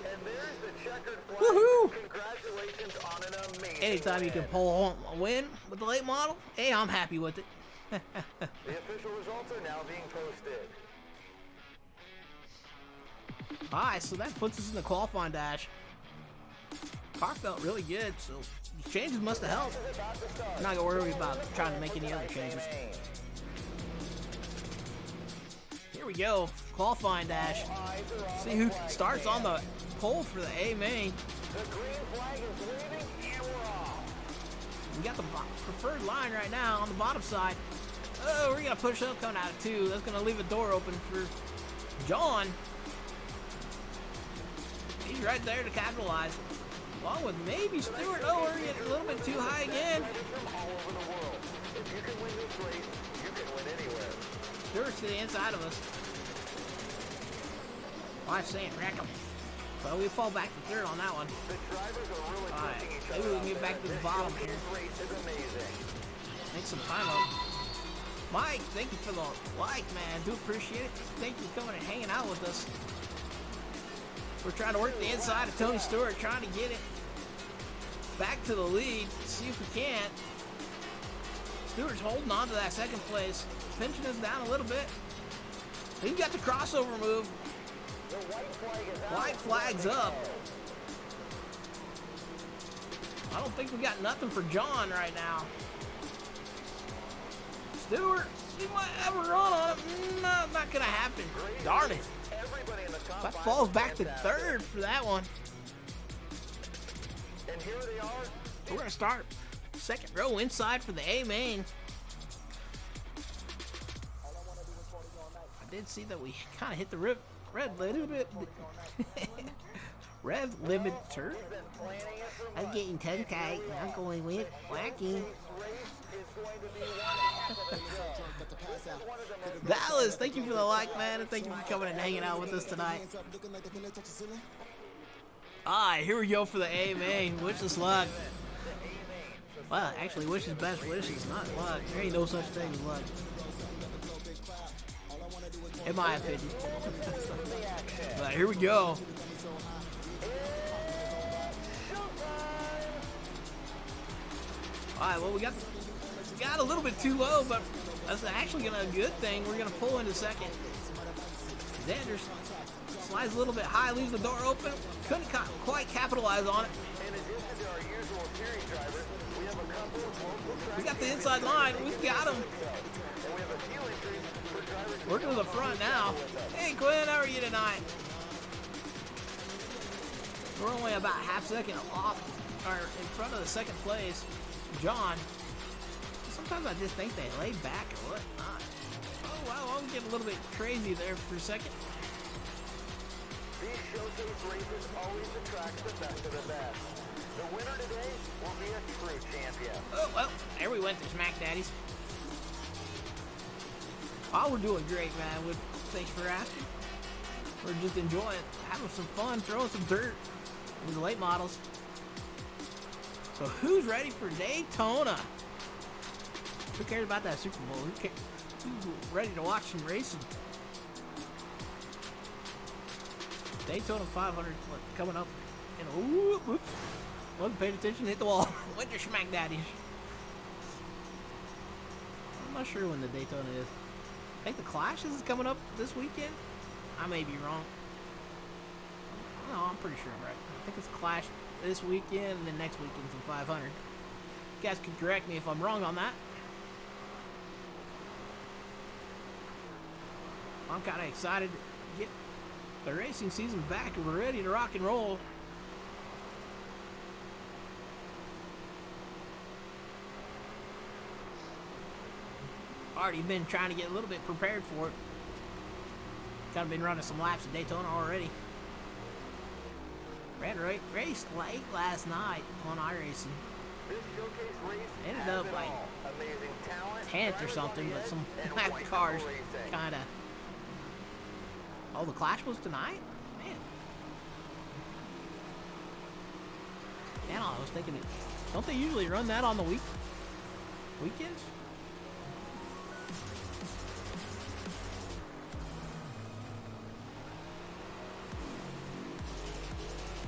And there's the checkered flag. Woohoo! Congratulations on an amazing Anytime you can pull a win with the late model, hey, I'm happy with it. The official results are now being posted. Alright, so that puts us in the qualifying dash. Car felt really good, so the changes must have helped. I'm not gonna worry about trying to make any other changes. Here we go, qualifying dash. See who starts on the pole for the A main. The green flag is waving and we're off. We got the preferred line right now on the bottom side. Oh, we're gonna push up coming out of 2. That's gonna leave a door open for John. He's right there to capitalize. Along with maybe Stewart. Oh, we're getting a little bit too high again. If you can win this race, you can win anywhere. Stewart's to the inside of us. Well, I'm saying wreck him. So we fall back to 3rd on that one. The drivers are really Alright, pushing each maybe we other can get out back to there. the bottom This here. race is amazing. Make some time up. Mike, thank you for the like, man. Do appreciate it. Thank you for coming and hanging out with us. We're trying to work the inside of Tony Stewart, trying to get it back to the lead. See if we can. Stewart's holding on to that 2nd place, pinching us down a little bit. He's got the crossover move. The white flag is out. White flag's up. I don't think we got nothing for John right now. Stewart, he might have a run on it. No, not gonna happen. Darn it. Everybody in the top That five falls is back to fantastic. 3rd for that one. And here they are. We're gonna start 2nd row inside for the A main. I did see that we kind of hit the red limit. Rev limiter. I'm getting tongue-tied. I'm going with wacky. Dallas, thank you for the like, man, and thank you for coming and hanging out with us tonight. Alright, here we go for the A main. Wish us luck. Well, actually, wish us best wishes, not luck. There ain't no such thing as luck. In my opinion. But here we go. Alright, well, we got a little bit too low, but that's actually gonna be a good thing. We're gonna pull into 2nd. Xander's Slides a little bit high, leaves the door open. Couldn't quite capitalize on it. In addition to our usual series drivers, we have a couple of local track We got the inside line. We got him. and we have a few entries for drivers. We're to the front now. Hey, Quinn, how are you tonight? We're only about half second off, or in front of the second place, John. Sometimes I just think they lay back or whatnot. Oh, wow, I'm getting a little bit crazy there for a second. These showcase races always attract the best of the best. The winner today will be a true champion. Oh, well, there we went to Smack Daddies. Oh, we're doing great, man. Thanks for asking. We're just enjoying, having some fun, throwing some dirt with the late models. So who's ready for Daytona? Who cares about that Super Bowl? Who's ready to watch some racing? Daytona 500 coming up. And oops. Wasn't paying attention, hit the wall. Went to Smack Daddies. I'm not sure when the Daytona is. I think the Clash is coming up this weekend. I may be wrong. No, I'm pretty sure I'm right. I think it's Clash this weekend, and then next weekend's the 500. You guys can correct me if I'm wrong on that. I'm kind of excited to get the racing season back, and we're ready to rock and roll. Already been trying to get a little bit prepared for it. Kind of been running some laps at Daytona already. Ran raced late last night on iRacing. This showcase race Ended has up it like all. Amazing talent, 10th or drivers something, on the but edge, some and black white cars knuckle racing. kind of. Oh, the Clash was tonight? Man. Man, I was thinking it. Don't they usually run that on the weekends?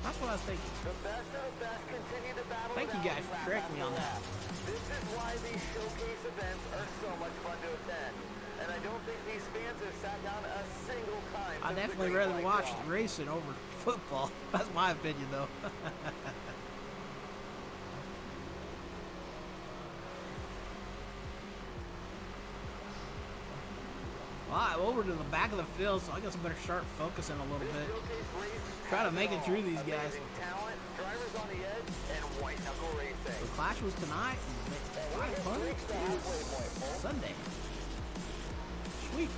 That's what I was thinking. The best of the best continue to battle. Thank you it out guys for lap correcting me after on that. lap. This is why these showcase events are so much fun to attend. And I don't think these fans have sat down a single time. I since the definitely green rather light watch drop. the racing over football. That's my opinion, though. Alright, over to the back of the field, so I guess I better start focusing a little bit. Showcase race Try to has make it all. through these guys. Amazing talent, drivers on the edge, and white knuckle racing. The Clash was tonight. And 500 is Sunday. Sweet.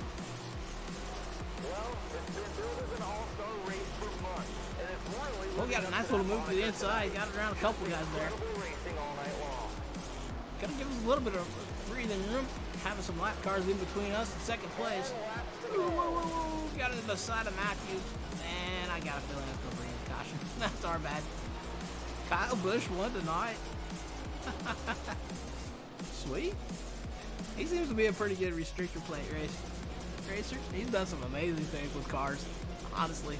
Well, it's been billed as an all-star race for months, and it's really Well, we got a nice little move to the inside. Got around a couple guys there. incredible racing all night long. Gonna give us a little bit of breathing room. Having some lap cars in between us in second place. Got it beside of Matthews. And I got a feeling it's going to bring in caution. That's our bad. Kyle Busch won tonight. Sweet. He seems to be a pretty good restrictor plate racer. He's done some amazing things with cars, honestly.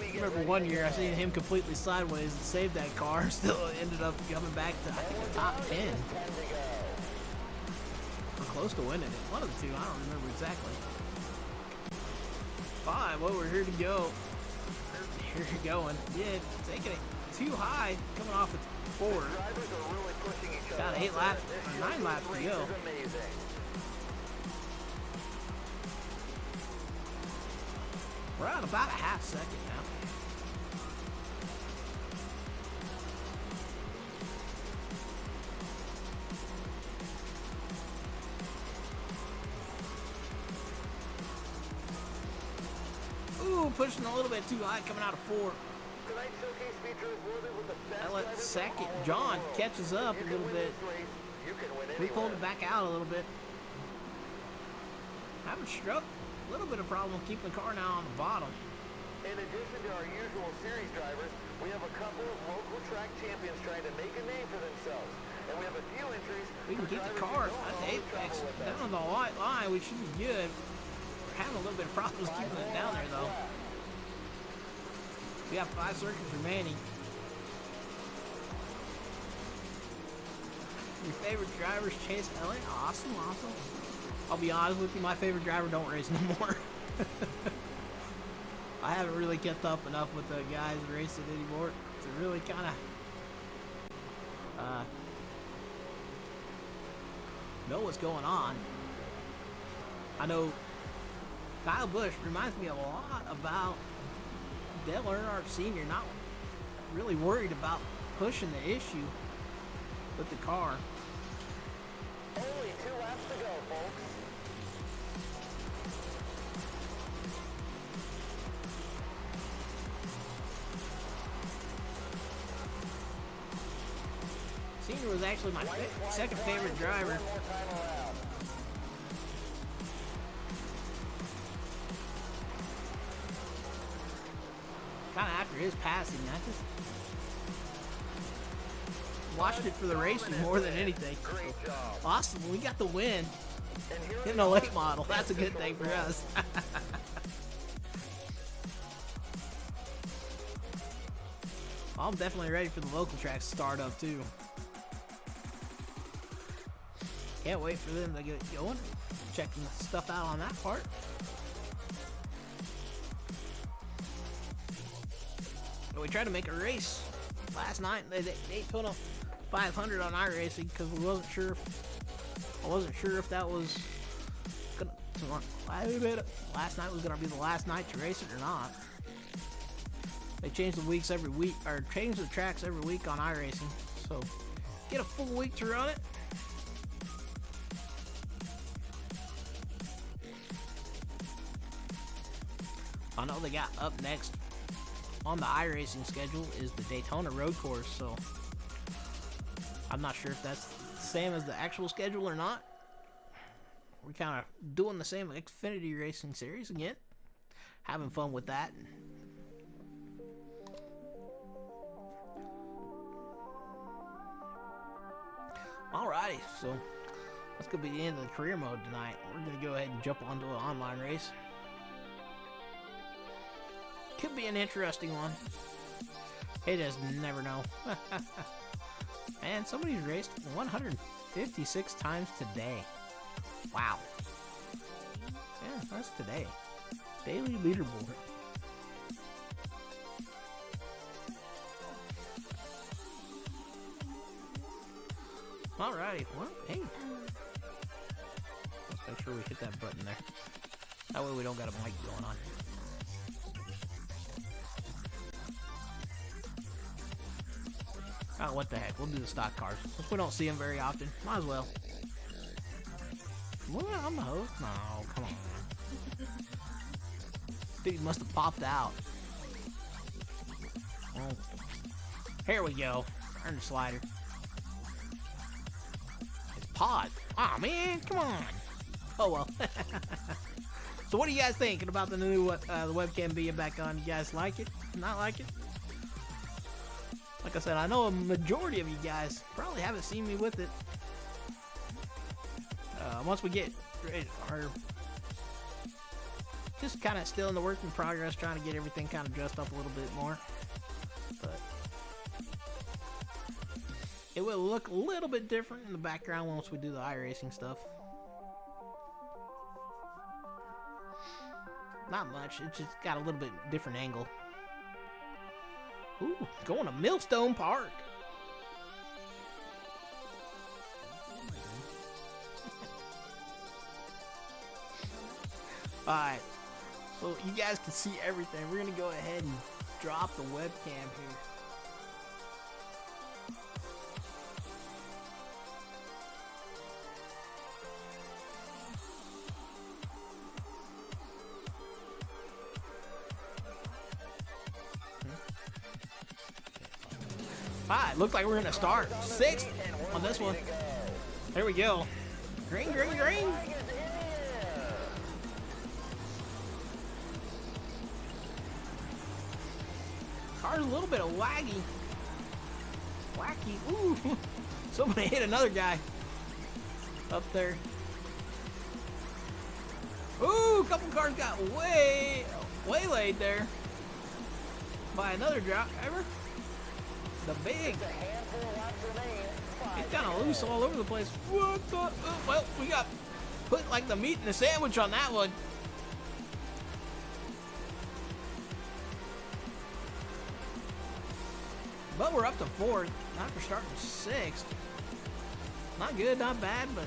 I remember one year I seen him completely sideways and saved that car. Still ended up coming back to, I think, the top 10. Or close to winning it. One of the two. I don't remember exactly. 5. Well, we're here to go. Here we're going. Yeah, taking it too high. Coming off at 4. Got 8 laps, or 9 laps to go. We're at about a half second now. Ooh, pushing a little bit too high, coming out of 4. That let second John catches up a little bit. We pulled it back out a little bit. Haven't struck a little bit of problem keeping the car now on the bottom. In addition to our usual series drivers, we have a couple of local track champions trying to make a name for themselves. And we have a few entries. We can keep the car at the apex down on the white line, which should be good. We're having a little bit of problems keeping it down there, though. We have 5 circuits remaining. Your favorite drivers, Chase Elliott? Awesome, awesome. I'll be honest with you, my favorite driver don't race no more. I haven't really kept up enough with the guys racing anymore to really kind of know what's going on. I know Kyle Busch reminds me a lot about Dale Earnhardt Sr. Not really worried about pushing the issue with the car. Only 2 laps to go, folks. Senior was actually my second favorite driver. One more time around. Kind of after his passing, I just watched it for the racing more than anything. Great job. Awesome, we got the win And here in a late model. That's a good thing for us. I'm definitely ready for the local tracks to start up too. Can't wait for them to get going. Checking the stuff out on that part. We tried to make a race last night. They put a 500 on iRacing because we wasn't sure. I wasn't sure if that was gonna. Last night was gonna be the last night to race it or not. They change the weeks every week, or change the tracks every week on iRacing. So get a full week to run it. I know they got up next on the iRacing schedule is the Daytona Road Course, so I'm not sure if that's the same as the actual schedule or not. We're kind of doing the same Xfinity Racing Series again, having fun with that. Alrighty, so that's gonna be the end of the career mode tonight. We're gonna go ahead and jump onto an online race. Could be an interesting one. Hey, just never know. Man, somebody's raced 156 times today. Wow. Yeah, that's today. Daily leaderboard. Alrighty, well, hey. Let's make sure we hit that button there. That way we don't got a mic going on. Oh, what the heck? We'll do the stock cars. Since we don't see them very often, might as well. Well, I'm the host. No, come on. Dude must have popped out. Well, here we go. Turn the slider. It's pod. Aw, oh, man, come on. Oh, well. So what are you guys thinking about the new the webcam being back on? You guys like it? Not like it? Like I said, I know a majority of you guys probably haven't seen me with it. Once we get ready, or just kind of still in the work in progress, trying to get everything kind of dressed up a little bit more. But it will look a little bit different in the background once we do the iRacing stuff. Not much, it's just got a little bit different angle. Ooh, going to Millstone Park. Alright, so you guys can see everything. We're going to go ahead and drop the webcam here. Alright, looks like we're going to start 6th on this one. There we go. Green, green, green. Car's a little bit of wacky. Ooh. Somebody hit another guy up there. Ooh, a couple cars got waylaid there by another driver. The big. It's kind of loose all over the place. What the? Oh, well, we got put like the meat in the sandwich on that one. But we're up to 4th after starting 6th. Not good, not bad, but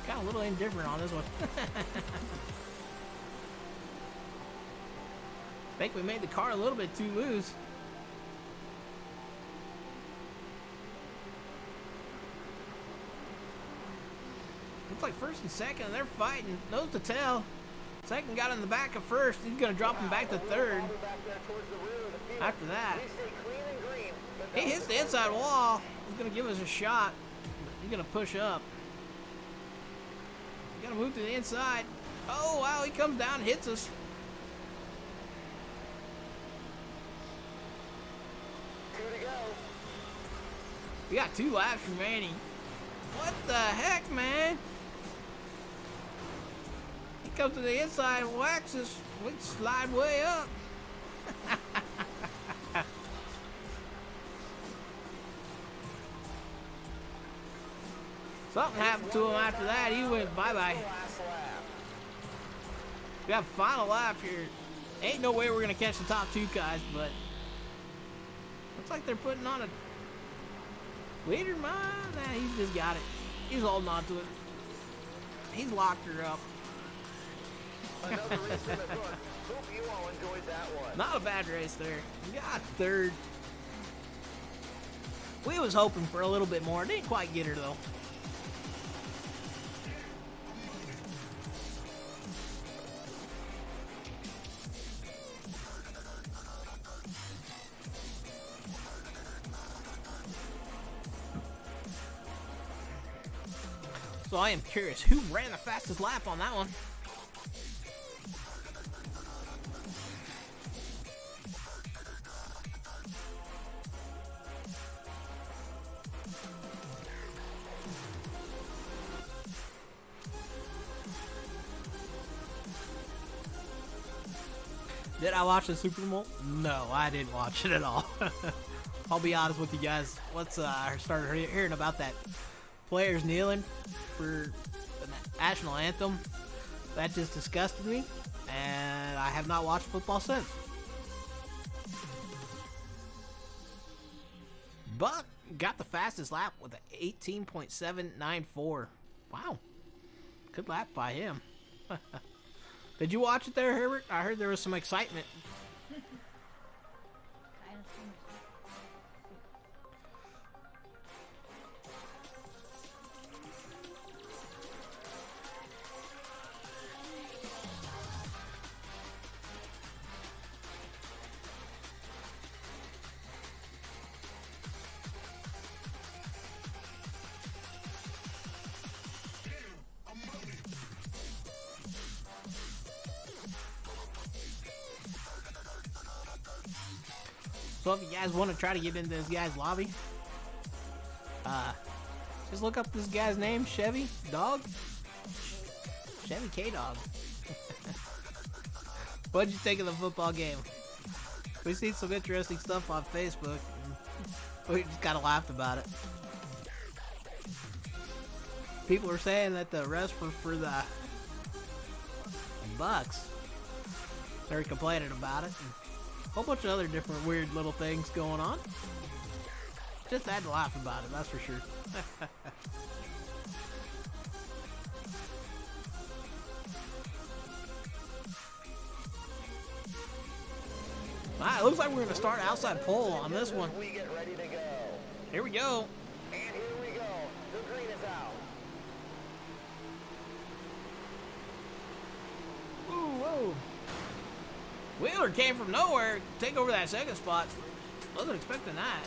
kind of a little indifferent on this one. I think we made the car a little bit too loose. Looks like 1st and 2nd, they're fighting, nose to tail. 2nd got in the back of 1st. He's going to drop him back to 3rd. After that, he hits the inside wall. He's going to give us a shot. He's going to push up. He's going to move to the inside. Oh, wow, he comes down and hits us. We got 2 laps remaining. What the heck, man? He comes to the inside and whacks us. We slide way up. Something happened to him after that. He went bye-bye. We have final lap here. Ain't no way we're going to catch the top 2 guys, but looks like they're putting on a leader. Nah, he's just got it. He's holding on to it. He's locked her up. Another race in the book. Hope you all enjoyed that one. Not a bad race there. We got 3rd. We was hoping for a little bit more. Didn't quite get her though. So I am curious, who ran the fastest lap on that one? Did I watch the Super Bowl? No, I didn't watch it at all. I'll be honest with you guys. Once I started hearing about that players kneeling for the national anthem, that just disgusted me, and I have not watched football since. But got the fastest lap with an 18.794. Wow, good lap by him. Did you watch it there, Herbert? I heard there was some excitement. So if you guys want to try to get into this guy's lobby, just look up this guy's name, Chevy Dog. Chevy K-Dog. What'd you think of the football game? We seen some interesting stuff on Facebook. We just kind of laughed about it. People were saying that the refs were for the Bucks. They were complaining about it. A whole bunch of other different weird little things going on. Just had to laugh about it, that's for sure. Alright, it looks like we're going to start outside pole on this one. We get ready to go. Here we go. And here we go. The green is out. Ooh, whoa. Wheeler came from nowhere to take over that second spot. Wasn't expecting that.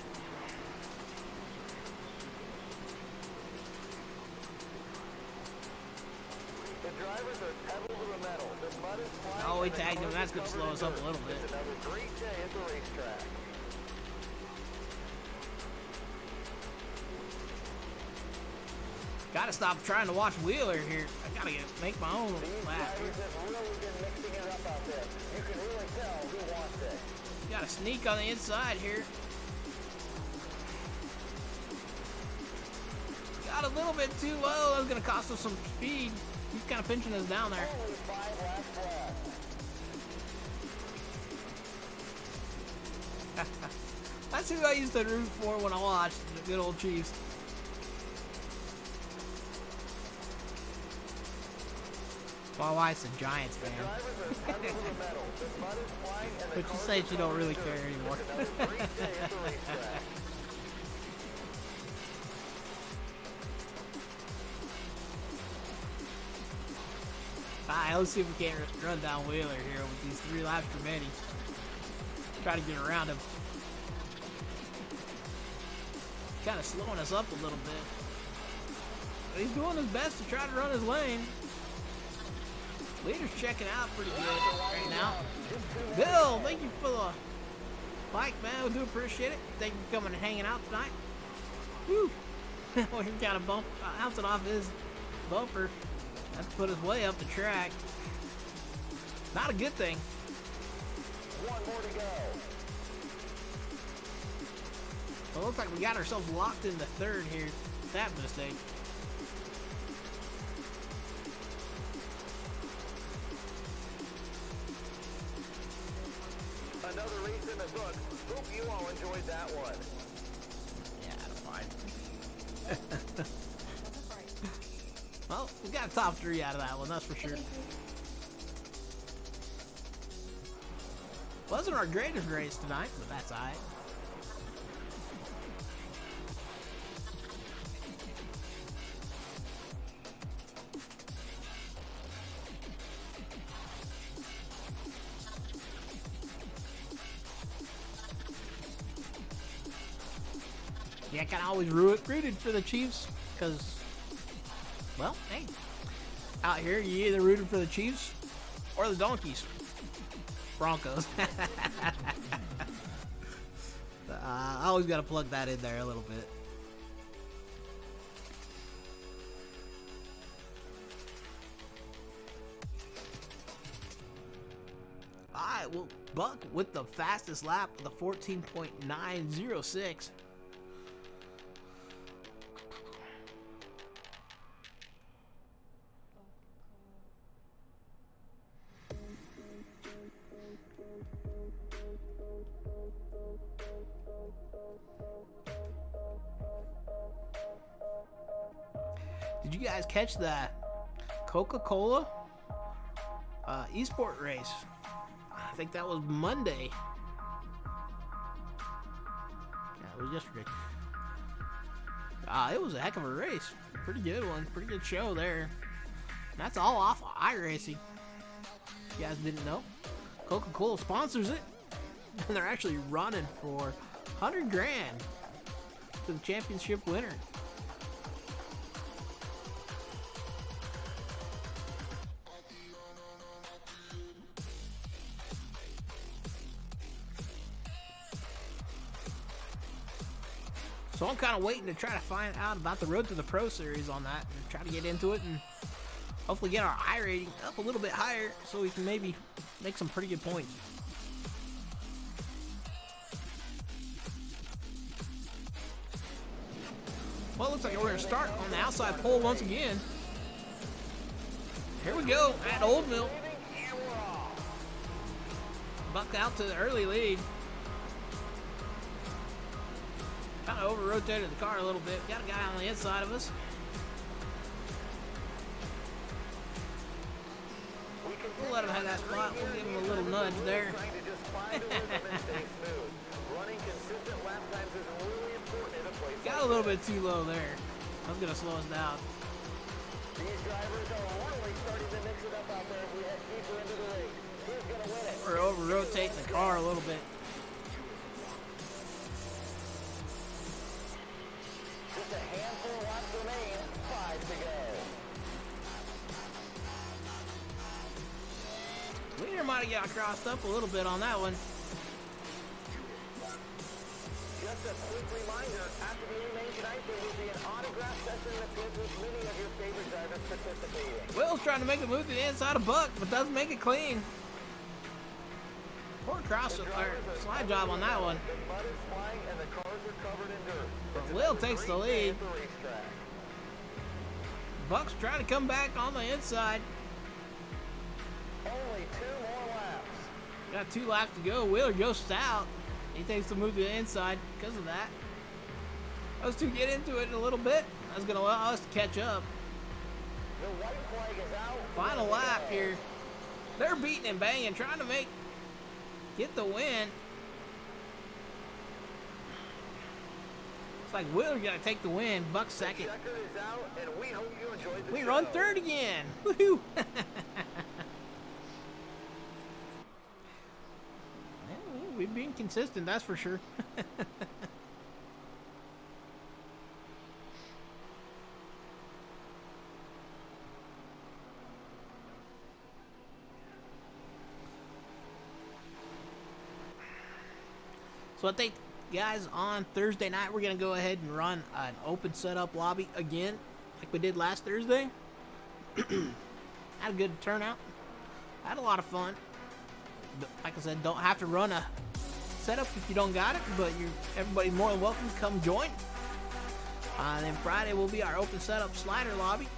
The drivers are pedal to the metal. The mud is flying. Oh, he tagged him. That's going to slow us up a little bit. It's another great day at the racetrack. Gotta stop trying to watch Wheeler here. I gotta make my own lap. These drivers have really been mixing it up out there. You can really tell who wants it. Gotta sneak on the inside here. Got a little bit too low. That's gonna cost us some speed. He's kind of pinching us down there. Only 5 laps left. That's who I used to root for when I watched the good old Chiefs. My wife's a Giants fan. But you say you don't really care anymore. Alright, let's see if we can't run down Wheeler here with these 3 laps remaining. Try to get around him. Kind of slowing us up a little bit. But he's doing his best to try to run his lane. Leader's checking out pretty good right now. Bill, thank you for the like, man. We do appreciate it. Thank you for coming and hanging out tonight. Woo! Well, he got a bump, bouncing off his bumper. That's put us way up the track. Not a good thing. 1 more to go. Well, it looks like we got ourselves locked in the 3rd here. That mistake. Another race in the book. Hope you all enjoyed that one. Yeah, that's fine. Well, we got a top 3 out of that one, that's for sure. Wasn't our greatest race tonight, but that's alright. Yeah, I kind of always rooted for the Chiefs because, well, hey, out here you either rooted for the Chiefs or the Donkeys. Broncos. I always got to plug that in there a little bit. All right, well, Buck with the fastest lap with a 14.906. Did you guys catch that Coca-Cola esport race? I think that was Monday. Yeah, it was yesterday. It was a heck of a race. Pretty good one. Pretty good show there. And that's all off of iRacing. You guys didn't know? Coca-Cola sponsors it. And they're actually running for 100 grand to the championship winner. So I'm kind of waiting to try to find out about the Road to the Pro Series on that and try to get into it and hopefully get our I rating up a little bit higher so we can maybe make some pretty good points. Well, it looks like we're going to start on the outside pole once again. Here we go at Old Mill. Bucked out to the early lead. Kind of over-rotated the car a little bit. Got a guy on the inside of us. We'll let him have that spot. We'll give him a little nudge there. Got a little bit too low there. I was going to slow us down. These drivers are really starting to mix it up out there as we head deeper into the race. Who's going to win it? We're over-rotating the car a little bit. Just a handful of laps remain. 5 to go. Leader might have got crossed up a little bit on that one. Just a quick reminder, after the main tonight, there will be an autograph session in the pits with many of your favorite drivers participating. Will's trying to make a move to the inside of Buck, but doesn't make it clean. Poor cross slide job on that one. The mud is flying and the cars are covered in dirt. But Will takes the lead. Buck's trying to come back on the inside. Only 2 more laps. Got 2 laps to go. Wheeler goes out. He takes the move to the inside because of that. Us two get into it in a little bit. That's going to allow us to catch up. The white flag is out. Final lap here. They're beating and banging, trying to get the win. It's like Wheeler's got to take the win. Buck second. Checker is out, and we hope you enjoyed the We show. run third again. Woohoo! We've been consistent, that's for sure. So I think, guys, on Thursday night, we're going to go ahead and run an open setup lobby again, like we did last Thursday. Had a good turnout. Had a lot of fun. Like I said, don't have to run a setup if you don't got it, but everybody's more than welcome to come join. And then Friday will be our open setup slider lobby.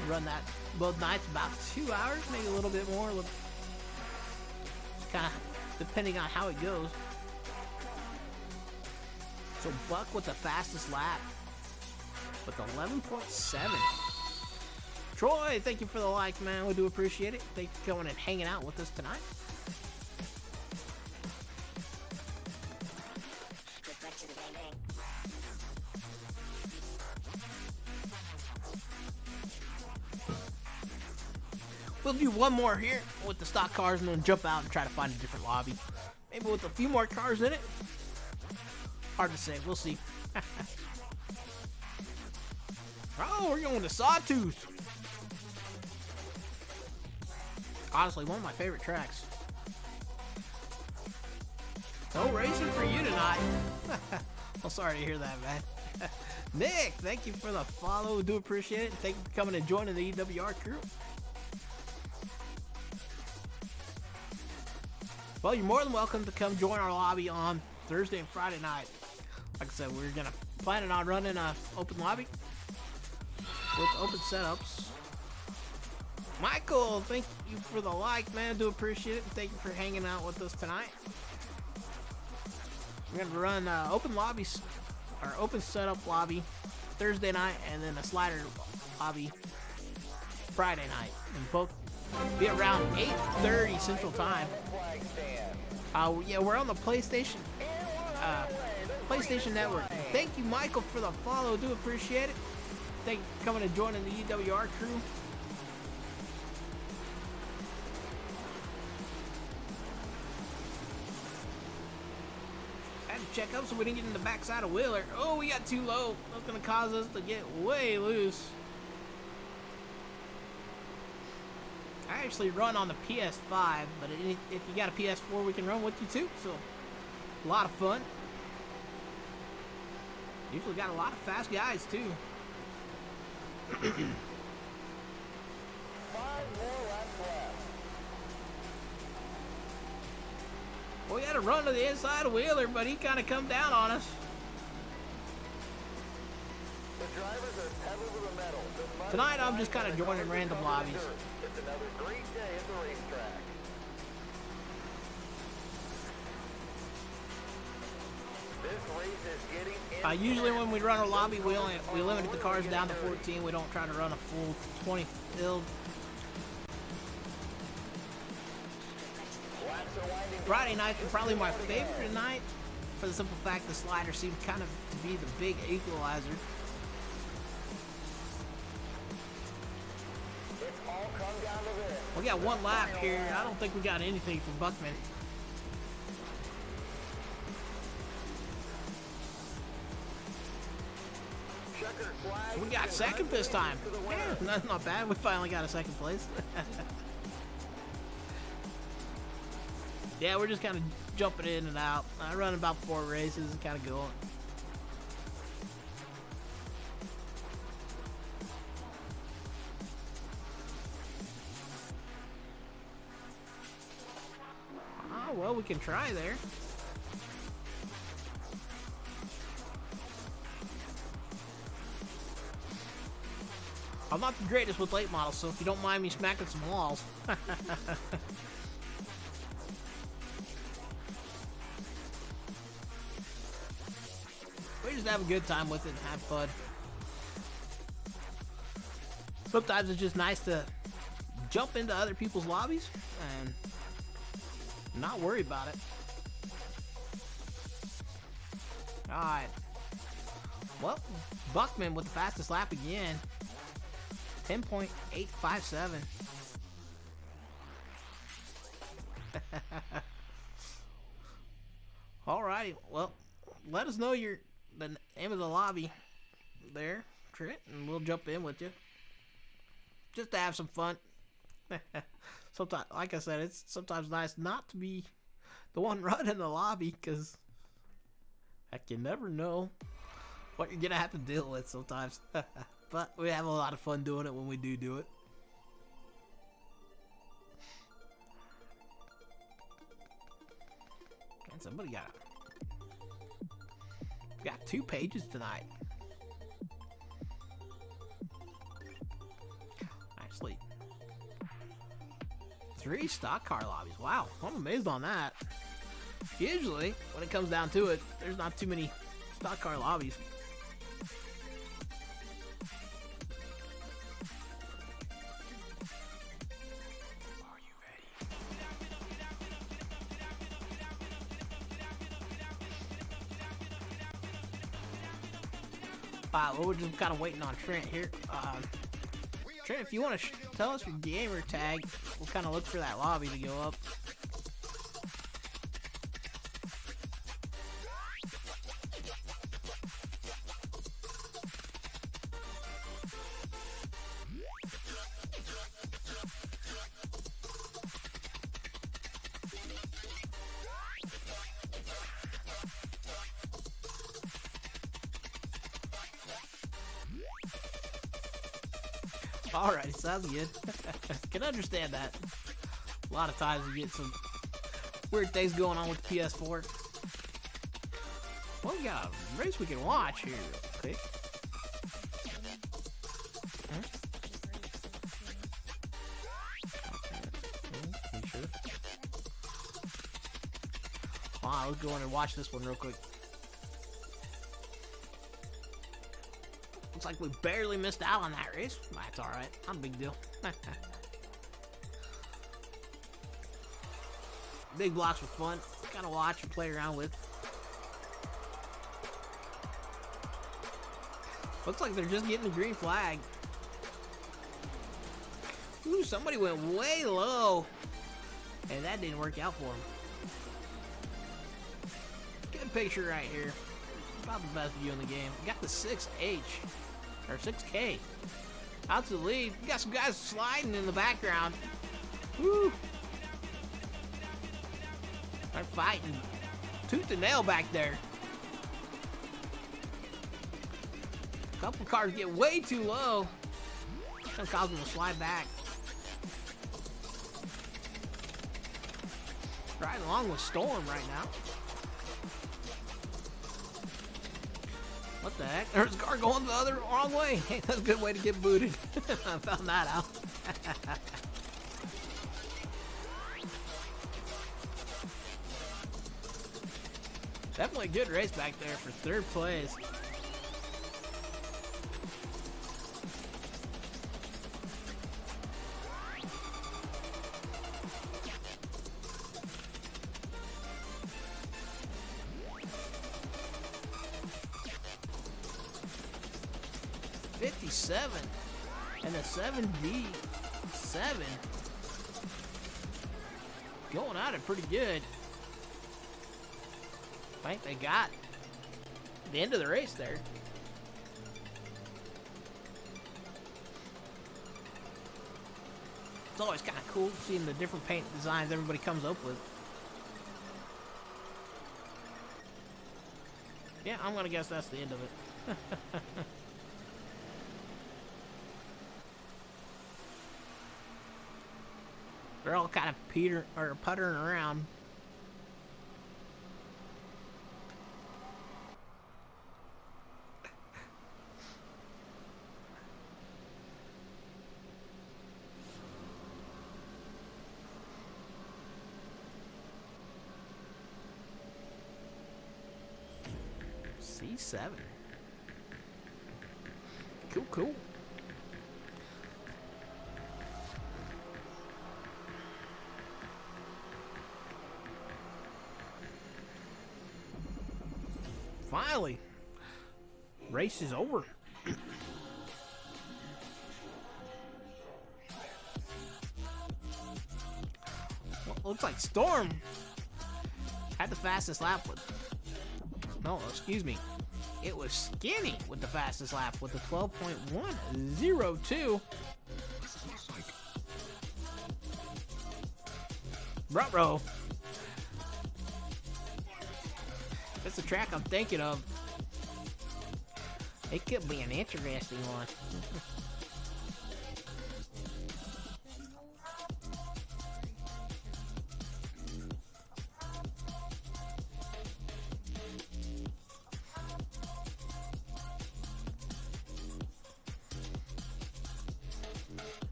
We'll run that both nights, about 2 hours, maybe a little bit more. Just kind of depending on how it goes. So Buck with the fastest lap with 11.7. Troy, thank you for the like, man. We do appreciate it. Thanks for coming and hanging out with us tonight. We'll do one more here with the stock cars and then jump out and try to find a different lobby. Maybe with a few more cars in it. Hard to say. We'll see. Oh, we're going to Sawtooth. Honestly, one of my favorite tracks. No racing for you tonight. Well, sorry to hear that, man. Nick, thank you for the follow. Do appreciate it. Thank you for coming and joining the EWR crew. Well, you're more than welcome to come join our lobby on Thursday and Friday night. Like I said, we're gonna planning on running a open lobby with open setups. Michael, thank you for the like, man. Do appreciate it. And thank you for hanging out with us tonight. We're gonna run open lobbies, or open setup lobby Thursday night, and then a slider lobby Friday night, and both be around 8:30 Central Time. Yeah, we're on the PlayStation Network. Thank you, Michael, for the follow. Do appreciate it. Thank you for coming and joining the EWR crew. I had to check up so we didn't get in the backside of Wheeler. Oh, we got too low. That's going to cause us to get way loose. I actually run on the PS5, but if you got a PS4, we can run with you too. So, a lot of fun. Usually got a lot of fast guys too. 5 more laps left. We had to run to the inside of Wheeler, but he kind of come down on us. The drivers are pedal to the metal. Tonight, I'm just kind of joining random lobbies. It's another great day at the racetrack. This race is getting Usually when we run a lobby, we limit the cars down to 14. We don't try to run a full 20 field. Friday night is probably my favorite night for the simple fact the slider seems kind of to be the big equalizer. It's all come down to this. We got one lap here. I don't think we got anything from Buckman. So we got second this time. Yeah, that's not bad. We finally got a second place. Yeah, we're just kind of jumping in and out. I run about 4 races and kind of going. Oh, well, we can try there. I'm not the greatest with late models, so if you don't mind me smacking some walls. just have a good time with it and have fun. Sometimes it's just nice to jump into other people's lobbies and not worry about it. Alright. Well, Buckman with the fastest lap again. 10.857. Alrighty, well, let us know the name of the lobby there, Trent, and we'll jump in with you. Just to have some fun. Sometimes, like I said, it's sometimes nice not to be the one running the lobby, because heck, you never know what you're gonna have to deal with sometimes. But we have a lot of fun doing it when we do it. And somebody got 2 pages tonight. Nicely. 3 stock car lobbies. Wow, I'm amazed on that. Usually, when it comes down to it, there's not too many stock car lobbies. Are you ready? Well, we're just kind of waiting on Trent here. Trent, if you want to tell us your gamer tag, we'll kind of look for that lobby to go up. Alright, sounds good. Can understand that. A lot of times we get some weird things going on with the PS4. Well, we got a race we can watch here real quick. Okay, sure. Wow, let's go in and watch this one real quick. Looks like we barely missed out on that race. That's alright. Not a big deal. Big blocks were fun. Kind of watch and play around with. Looks like they're just getting the green flag. Ooh, somebody went way low. And that didn't work out for him. Good picture right here. About the best view in the game. We got the 6H. Or 6K. Out to the lead. We got some guys sliding in the background. Woo! They're fighting tooth and nail back there. A couple cars get way too low. Gonna cause them to slide back. Right along with Storm right now. What the heck? There's a car going the other wrong way. Hey, that's a good way to get booted. I found that out. Definitely a good race back there for 3rd place. And a 7D7 going at it pretty good. I think they got the end of the race there. It's always kind of cool seeing the different paint designs everybody comes up with. Yeah, I'm gonna guess that's the end of it. They're all kind of puttering around. See P7. Cool, cool. Finally, race is over. Well, looks like Storm had the fastest lap with. No, excuse me. It was Skinny with the fastest lap with the 12.102. Ruh-roh. That's the track I'm thinking of. It could be an interesting one.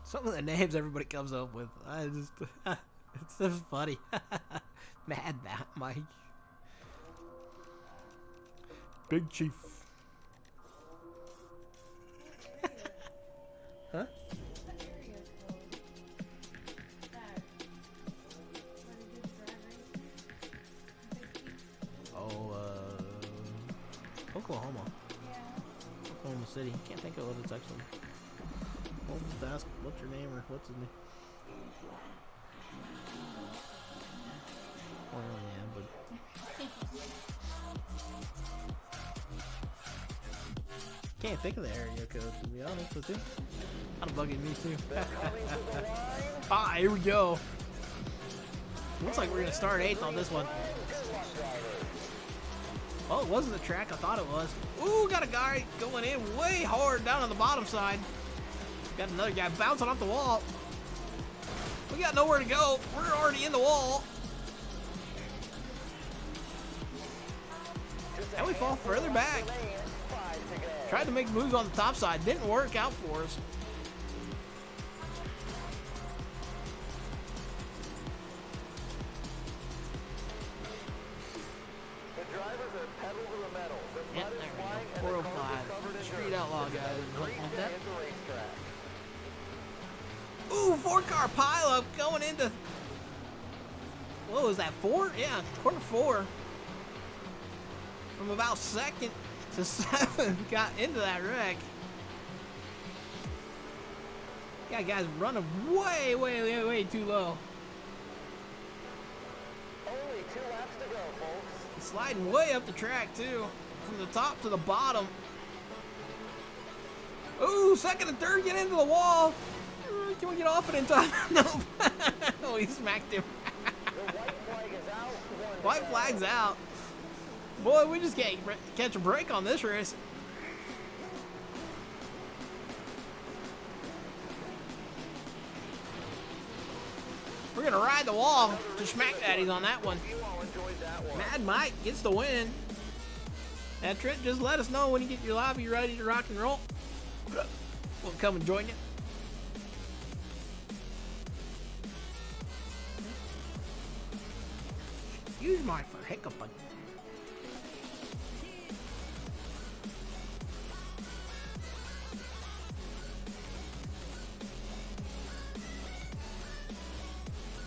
Some of the names everybody comes up with, it's so funny. Mad Mike. Big Chief. Huh? Oh, Oklahoma. Oklahoma City. Can't think of what it's actually. I'll just ask, what's your name or what's his name? Oh yeah, but can't think of the area code, to be honest with you. Kind of bugging me too. Ah, here we go. Looks like we're gonna start 8th on this one. Oh, it wasn't the track I thought it was. Ooh, got a guy going in way hard down on the bottom side. Got another guy bouncing off the wall. We got nowhere to go. We're already in the wall. And we fall further back. Tried to make moves on the top side. Didn't work out for us. Yep, there we go. 405. Street Outlaw guys. Like that. Ooh, 4-car pileup going into. What was that? 4? Yeah, quarter 4. From about 2nd to 7th, got into that wreck. Got guys running way too low. Only 2 laps to go, folks. Sliding way up the track too, from the top to the bottom. Ooh, 2nd and 3rd get into the wall. Can we get off it in time? No. Oh, he smacked him. The white flag is out. White flag's out. Boy, we just can't catch a break on this race. We're gonna ride the wall to smack daddies on that one. You all enjoyed that one. Mad Mike gets the win. And Trent, just let us know when you get your lobby ready to rock and roll. We'll come and join you. Use my for hiccuping.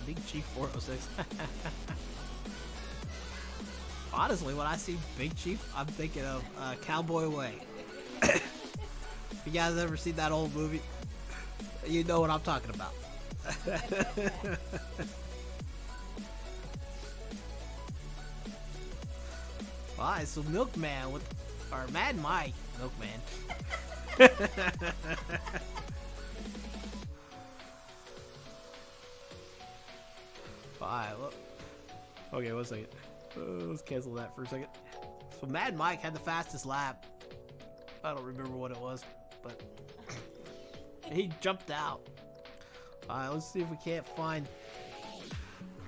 Big Chief 406. Honestly, when I see Big Chief, I'm thinking of Cowboy Way. If you guys ever seen that old movie, you know what I'm talking about. Alright, so Milkman with, or Mad Mike, Milkman. Alright, well, okay, 1 second. Let's cancel that for a second. So Mad Mike had the fastest lap. I don't remember what it was, but he jumped out. Alright, let's see if we can't find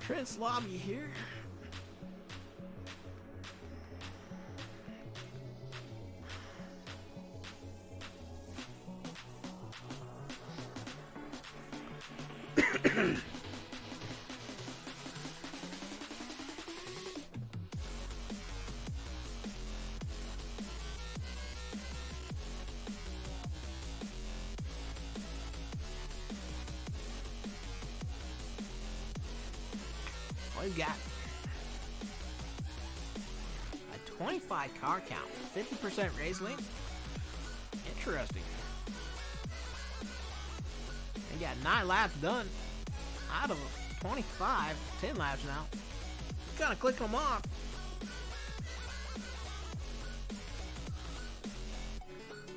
Trent's lobby here. we've got a 25 car count, 50% race length. Interesting. We got 9 laps done out of 25, 10 laps now. Kind of clicking them off.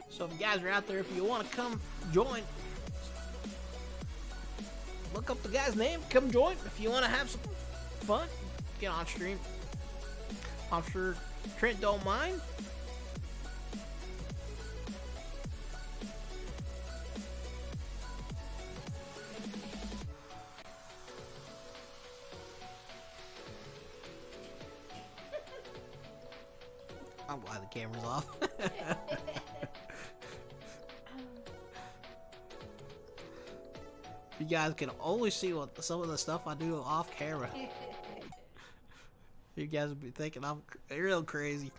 So if you guys are out there, if you want to come join, look up the guy's name, come join. If you want to have some fun, get on stream. I'm sure Trent don't mind. I'm glad the camera's off. You guys can only see what some of the stuff I do off camera. You guys will be thinking I'm real crazy.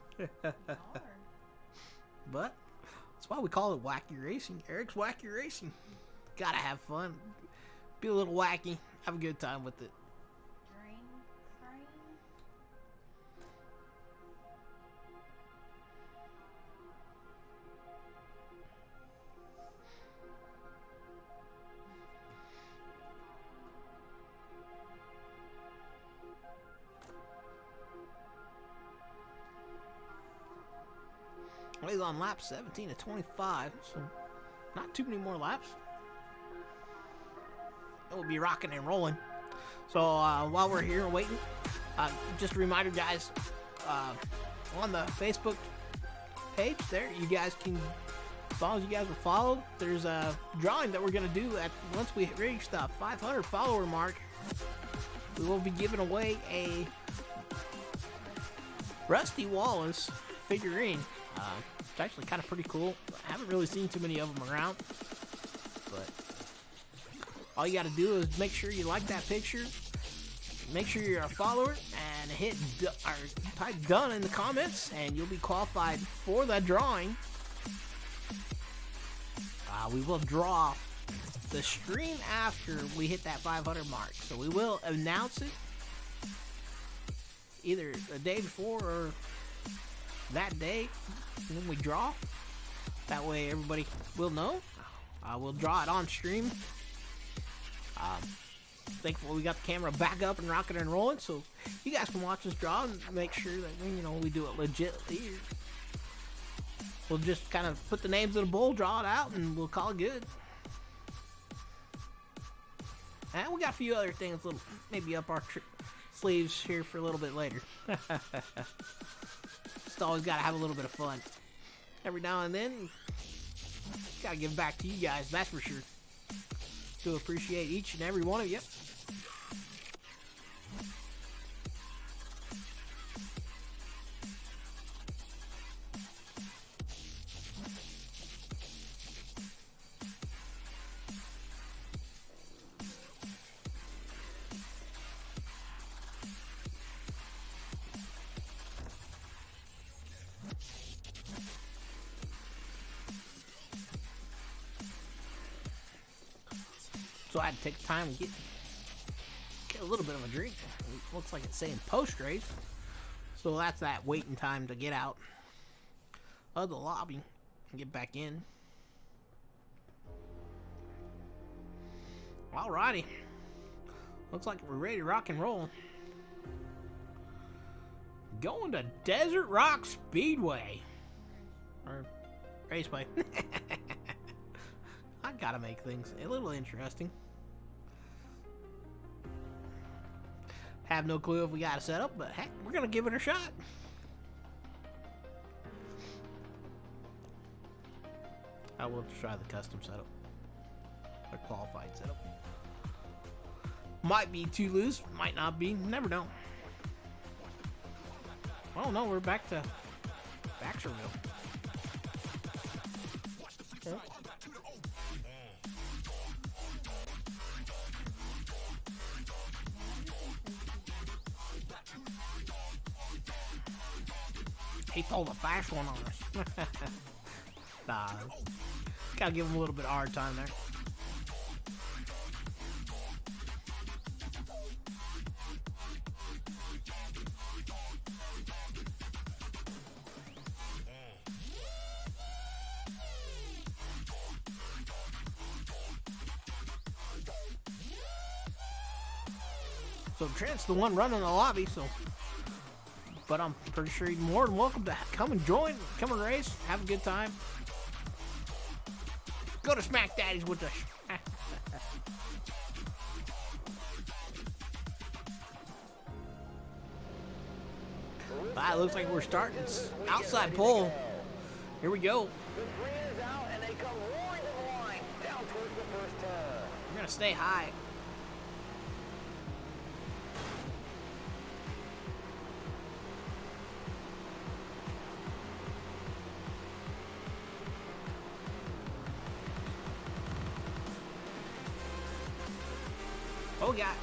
But that's why we call it wacky racing. Eric's wacky racing. Gotta have fun. Be a little wacky. Have a good time with it. He's on lap 17 to 25, so not too many more laps. It will be rocking and rolling. So while we're here waiting, just a reminder, guys, on the Facebook page there, you guys can, as long as you guys are followed, there's a drawing that we're going to do at once we reach the 500 follower mark. We will be giving away a Rusty Wallace figurine. It's actually kind of pretty cool. I haven't really seen too many of them around, but all you got to do is make sure you like that picture, make sure you're a follower, and hit or type done in the comments, and you'll be qualified for that drawing. We will draw the stream after we hit that 500 mark, so we will announce it either the day before or that day when we draw. That way everybody will know. We'll draw it on stream. Thankfully we got the camera back up and rocking and rolling, so you guys can watch us draw and make sure that we do it legitly. We'll just kind of put the names in a bowl, draw it out, and we'll call it good. And we got a few other things, maybe up our sleeves here for a little bit later. Just always got to have a little bit of fun. Every now and then, got to give back to you guys, that's for sure. Do appreciate each and every one of you. So I had to take time and get a little bit of a drink. It looks like it's saying post-race. So that's that waiting time to get out of the lobby and get back in. Alrighty. Looks like we're ready to rock and roll. Going to Desert Rock Speedway. Or Raceway. I gotta make things a little interesting. Have no clue if we got a setup, but heck, we're gonna give it a shot. I will try the custom setup. A qualified setup. Might be too loose, might not be, never know. Oh no, we're back to Baxterville. Okay. He pulled a fast one on us. Nah, gotta give him a little bit of hard time there. So Trent's the one running the lobby, so. But I'm pretty sure you're more than welcome to come and join, come and race, have a good time. Go to Smack Daddies with us. It looks like we're starting outside pole. Here we go. The green is out and they come roaring to the line, down towards the first turn. We're gonna stay high. Oh, God.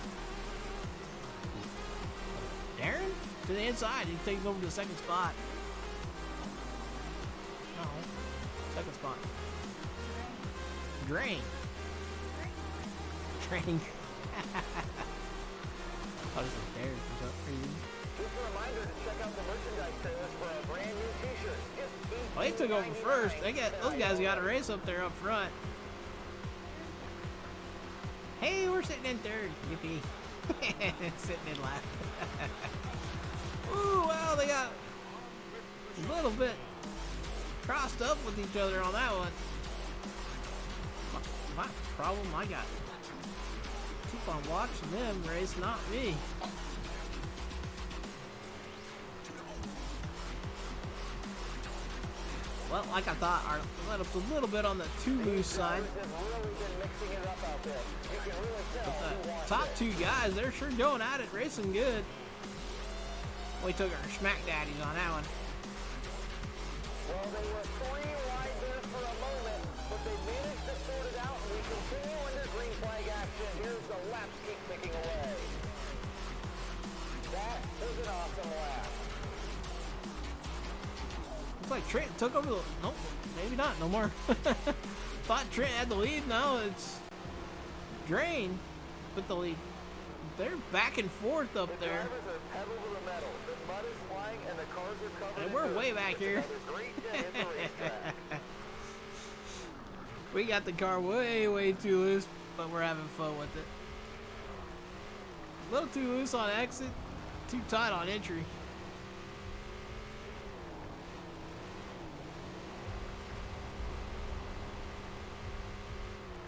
Darren? To the inside. He takes over the second spot. No. Second spot. Drain. Drain. Oh, this is Darren. What's up for you? Just a reminder to check out the merchandise trailers for a brand new t-shirt. Well, they took over first. Those guys got a race up there up front. Hey, we're sitting in third. Yippee. Sitting in last. Ooh, well, they got a little bit crossed up with each other on that one. My problem, I got keep on watching them race, not me. Well, like I thought, our letup's a little bit on the too loose side. But the top two guys, they're sure going at it, racing good. We took our Smack Daddies on that one. Well, they were 3 wide there for a moment, but they managed to sort it out, and we continue under green flag action. Here's the laps keep ticking away. That was an awesome lap. Looks like Trent took over the... Nope, maybe not, no more. Thought Trent had the lead, now it's Drain with the lead. They're back and forth up there. And we're way back here. We got the car way too loose, but we're having fun with it. A little too loose on exit, too tight on entry.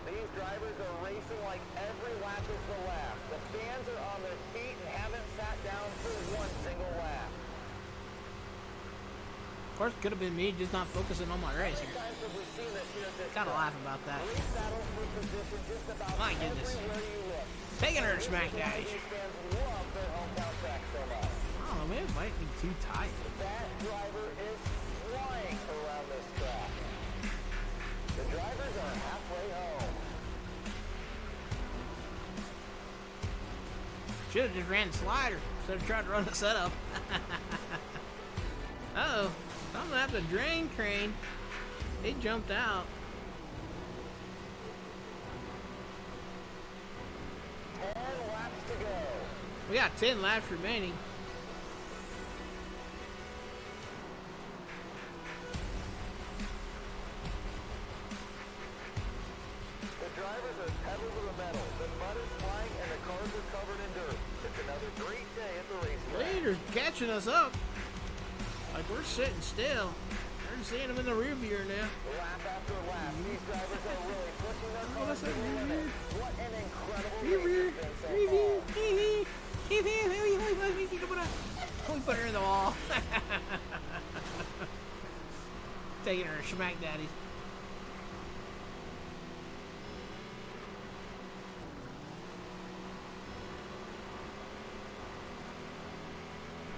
These drivers are racing like every lap is the lap. The fans are on their feet and haven't sat down for one single lap. Of course, it could have been me just not focusing on my race here. Gotta laugh about that. My goodness. Taking her to Smack Daddies. Oh, man, it might be too tight. That driver is flying around this track. The drivers are halfway home. Should have just ran the slider instead of trying to run the setup. Uh-oh. Something happened to Drain Crane. He jumped out. 10 laps to go. We got 10 laps remaining. The drivers are pedal to the metal. The mud is flying and the cars are covered in dirt. It's another great day at the racetrack. Leaders catching us up. Like we're sitting still. We're seeing them in the rear view now. Lap after lap, these drivers are really pushing their cars to the limit. What an incredible race it's been so far. We put her in the wall. Taking her to Smack Daddies.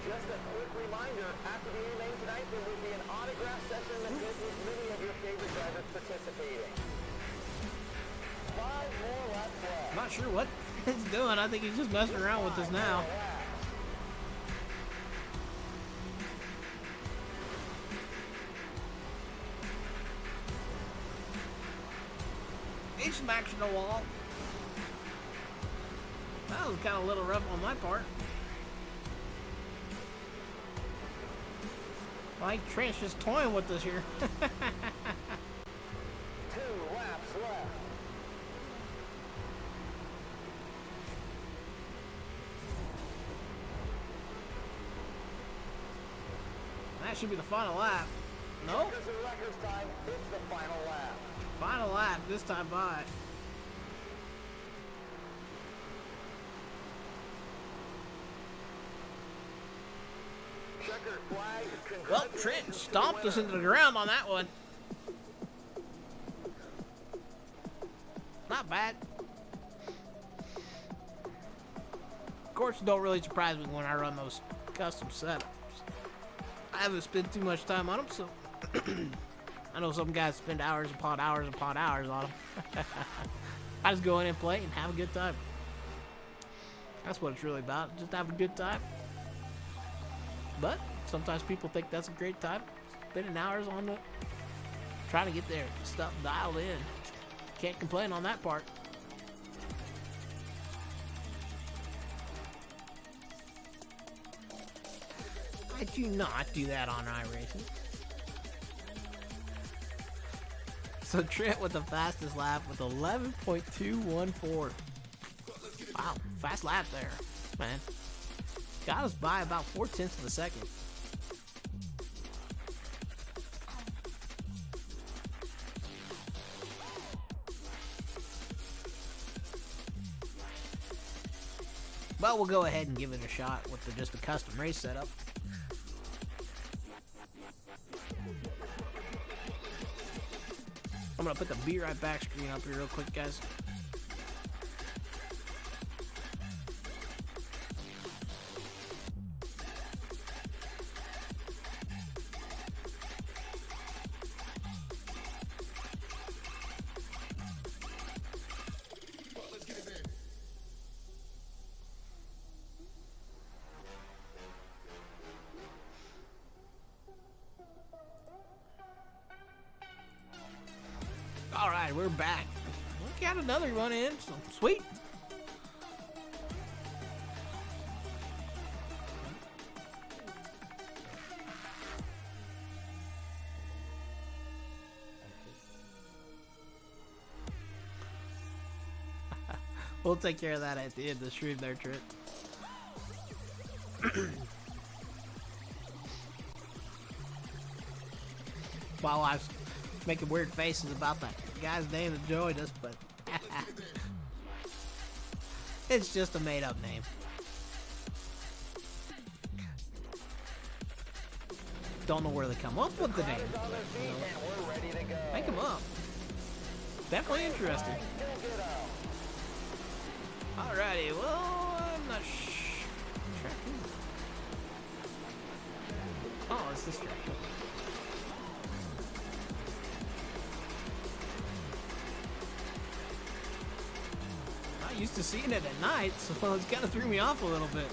Just a quick reminder, after the A-Main tonight, there will be an autograph session that gives with many of your favorite drivers participating. 5 more laps left. I'm not sure what he's doing. I think he's just messing around with us now. He smacks the wall. That was kind of a little rough on my part. Like Trent's just toying with us here. 2 laps left. That should be the final lap. Nope. Checkers and records time. It's the final lap. Final lap this time by. Checker flag. Well, Trent stomped us into the ground on that one. Not bad. Of course, don't really surprise me when I run those custom setups. I haven't spent too much time on them, so I know some guys spend hours upon hours upon hours on them. I just go in and play and have a good time. That's what it's really about, just have a good time. But sometimes people think that's a great time, spending hours on it, trying to get their stuff dialed in. Can't complain on that part. I do not do that on iRacing. So Trent with the fastest lap with 11.214. Wow, fast lap there, man. Got us by about 0.4 of a second. But we'll go ahead and give it a shot with just a custom race setup. I'm gonna put the Be Right Back screen up here real quick, guys. Alright, we're back. We got another one in, so sweet. We'll take care of that at the end of the stream there, Trent. While I was making weird faces about that guy's name that joined us, but it's just a made-up name. Don't know where they come up with the name. Make them up. Definitely interesting. Alrighty, well, I'm not sure. Oh, it's this track. Not used to seeing it at night, so it's kind of threw me off a little bit.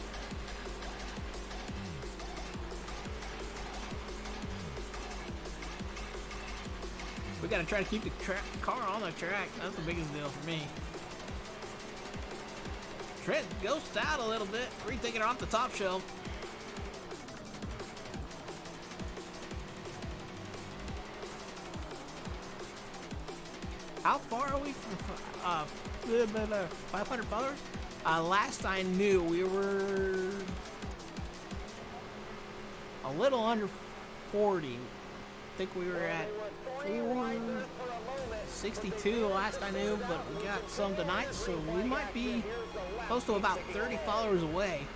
We gotta try to keep the car on the track. That's the biggest deal for me. Trent ghosted out a little bit, rethinking her off the top shelf. How far are we from 500 followers? Last I knew, we were a little under 40. I think we were at 62 last I knew, but we got some tonight, so we might be close to about 30 followers away.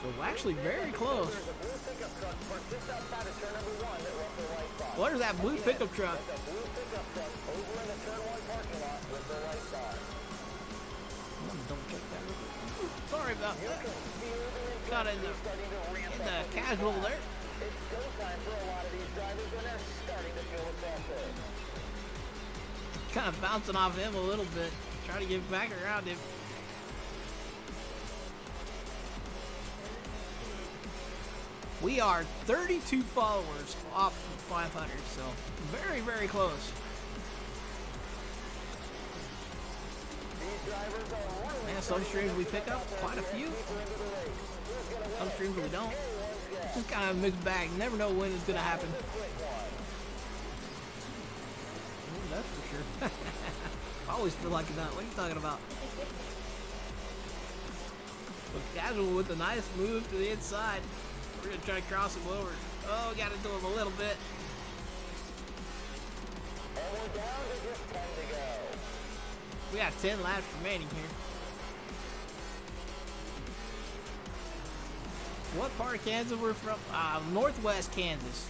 So actually very close. Well, there's that blue pickup truck. Don't check that. Sorry about that. Got in the casual there. It's go time for a lot of these drivers when they're starting to feel the pressure. Kind of bouncing off him a little bit. Try to get back around him. We are 32 followers off from 500, so very, very close. Man, some streams we pick up quite a few. Some streams we don't. Just kind of a mixed bag. You never know when it's gonna happen. That's for sure. I always feel like that. What are you talking about? But Casual with a nice move to the inside. We're gonna try to cross him over. Oh, we gotta do him a little bit. And we're down to just 10 to go. We got 10 laps remaining here. What part of Kansas we're from? Northwest Kansas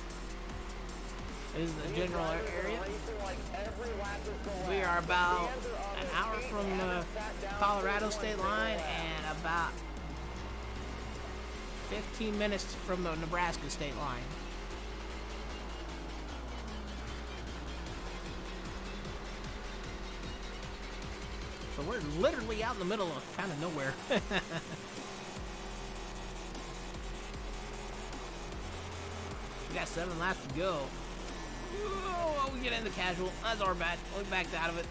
is the general area. We are about an hour from the Colorado state line and about 15 minutes from the Nebraska state line. So we're literally out in the middle of kind of nowhere. We got 7 laps to go. Oh, we get into Casual. That's our bad. We backed out of it.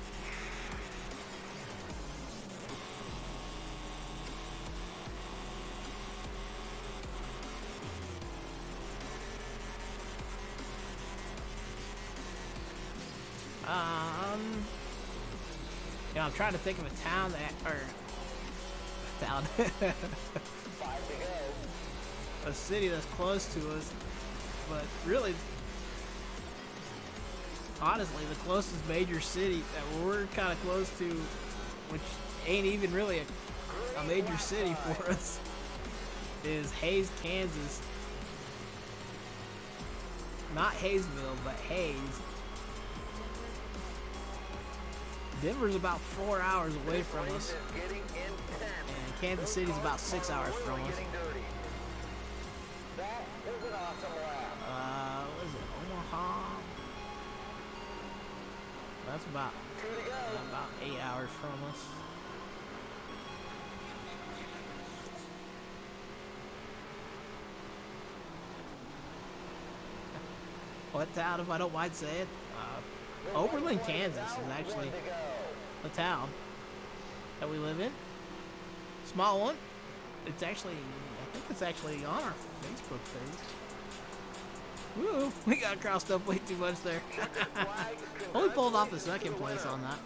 You know, I'm trying to think of a town that, or town, 5 to go. a city that's close to us, but really, honestly, the closest major city that we're kind of close to, which ain't even really a major city for us, is Hays, Kansas. Not Hayesville, but Hays. Denver's about 4 hours away from us, and Kansas City's about 6 hours from us. That was an awesome lap. What is it, Omaha? That's about 8 hours from us. What town, if I don't mind saying? Oberlin, Kansas is actually the town that we live in. Small one. It's actually, I think it's actually on our Facebook page. Woo, we got crossed up way too much there. Only pulled off the second place on that.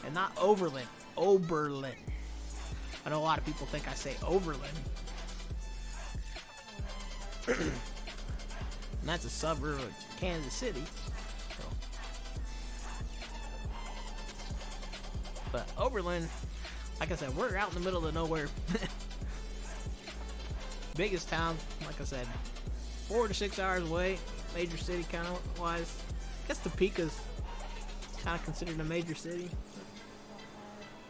And not Overland, Oberlin. I know a lot of people think I say Overland. And that's a suburb of Kansas City. So. But Oberlin, like I said, we're out in the middle of nowhere. Biggest town, like I said, 4 to 6 hours away. Major city kind of wise. I guess Topeka's kind of considered a major city.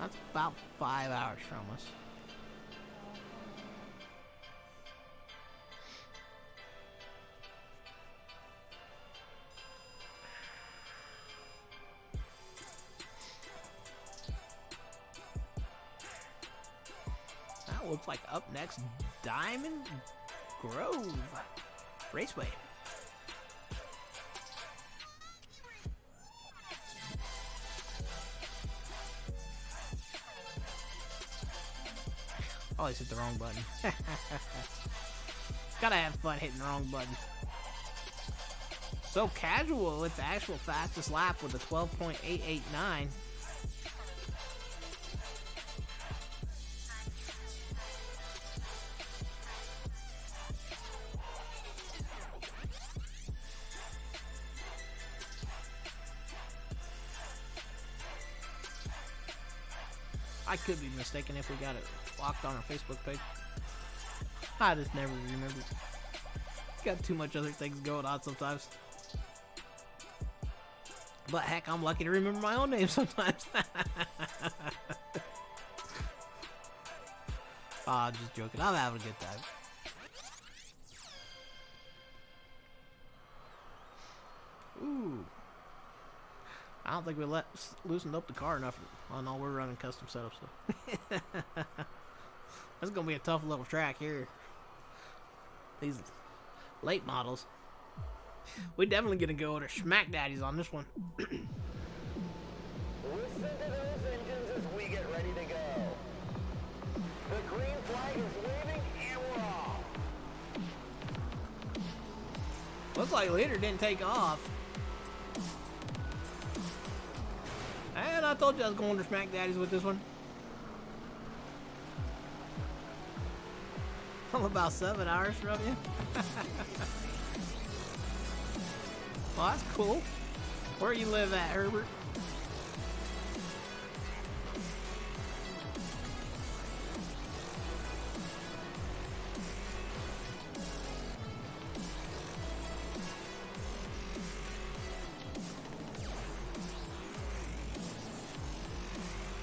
That's about 5 hours from us. That looks like up next, Diamond Grove Raceway. Always hit the wrong button. Gotta have fun hitting the wrong button. So Casual with the actual fastest lap with a 12.889. I could be mistaken if we got it locked on our Facebook page. I just never remember. Got too much other things going on sometimes. But heck, I'm lucky to remember my own name sometimes. I'm just joking. I'm having a good time. Ooh. I don't think we loosened up the car enough on all we're running custom setups. So. That's gonna be a tough little track here. These late models. We definitely gonna go to Smack Daddies on this one. Listen to those engines as we get ready to go. The green flag is waving and we're off. Looks like leader didn't take off. And I told you I was going to Smack Daddies with this one. I'm about 7 hours from you. Well, that's cool. Where you live at, Herbert?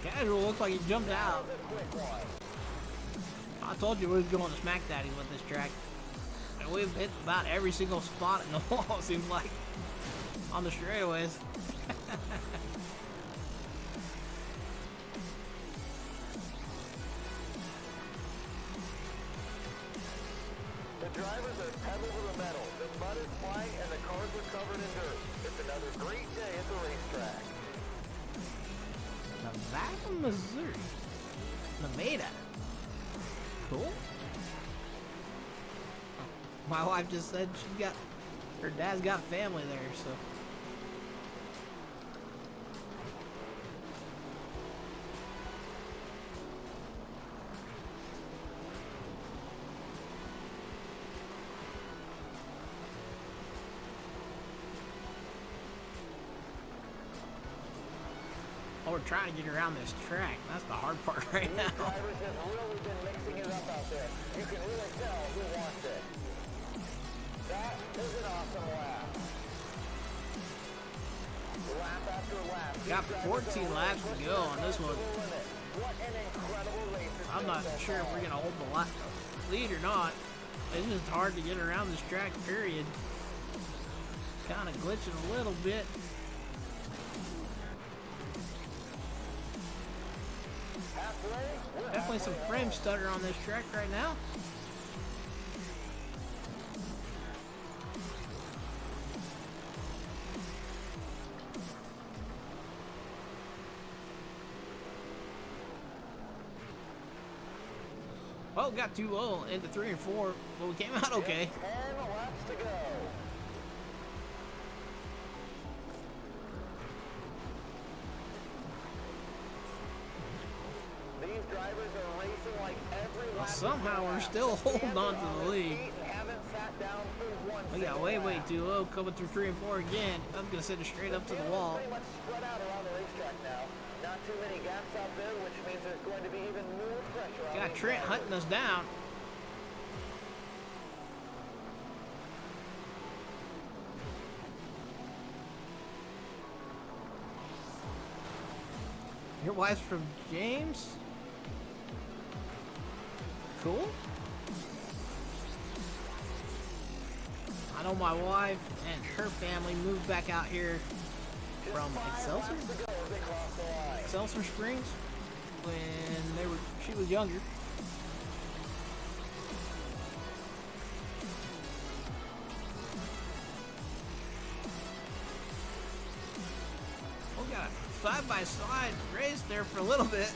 Casual looks like he jumped out. I told you we was going to Smack Daddy with this track. And we've hit about every single spot in the wall, it seems like, on the straightaways. The drivers are pedal to the metal. The mud is flying and the cars are covered in dirt. It's another great day at the racetrack. Nevada, Missouri. Nevada. Cool. My wife just said her dad's got family there, so. Oh, we're trying to get around this track. That's the hard part right now. These drivers have really been mixing it up out there. You can really tell who wants it. That is an awesome lap. Lap after lap. Got 14 laps to go on this one. What an incredible race. I'm not sure if we're going to hold the lead or not. It's just hard to get around this track, period. Kind of glitching a little bit. Definitely some frame stutter on this track right now. Well, got too low into 3 and 4, but we came out okay. 10 laps to go. These drivers are racing like every lap. Somehow we're still holding on to the lead. We got way too low coming through 3 and 4 again. I'm gonna send it straight up to the wall. Pretty much spread out around the racetrack now. Not too many gaps out there, which means there's going to be even more pressure on Got these Trent drivers. hunting us down. Your wife's from James? Cool. I know my wife and her family moved back out here from Excelsior? Excelsior Springs when she was younger. We got a side-by-side race there for a little bit,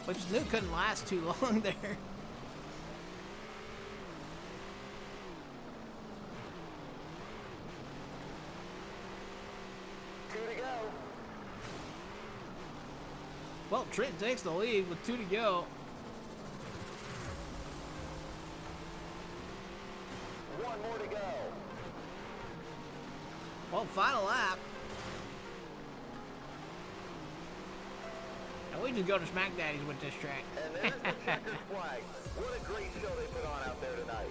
which knew couldn't last too long there. 2 to go. Well, Trent takes the lead with 2 to go. 1 more to go. Well, final lap. And we just go to Smack Daddy's with this track. And there's the checkered flag. What a great show they put on out there tonight.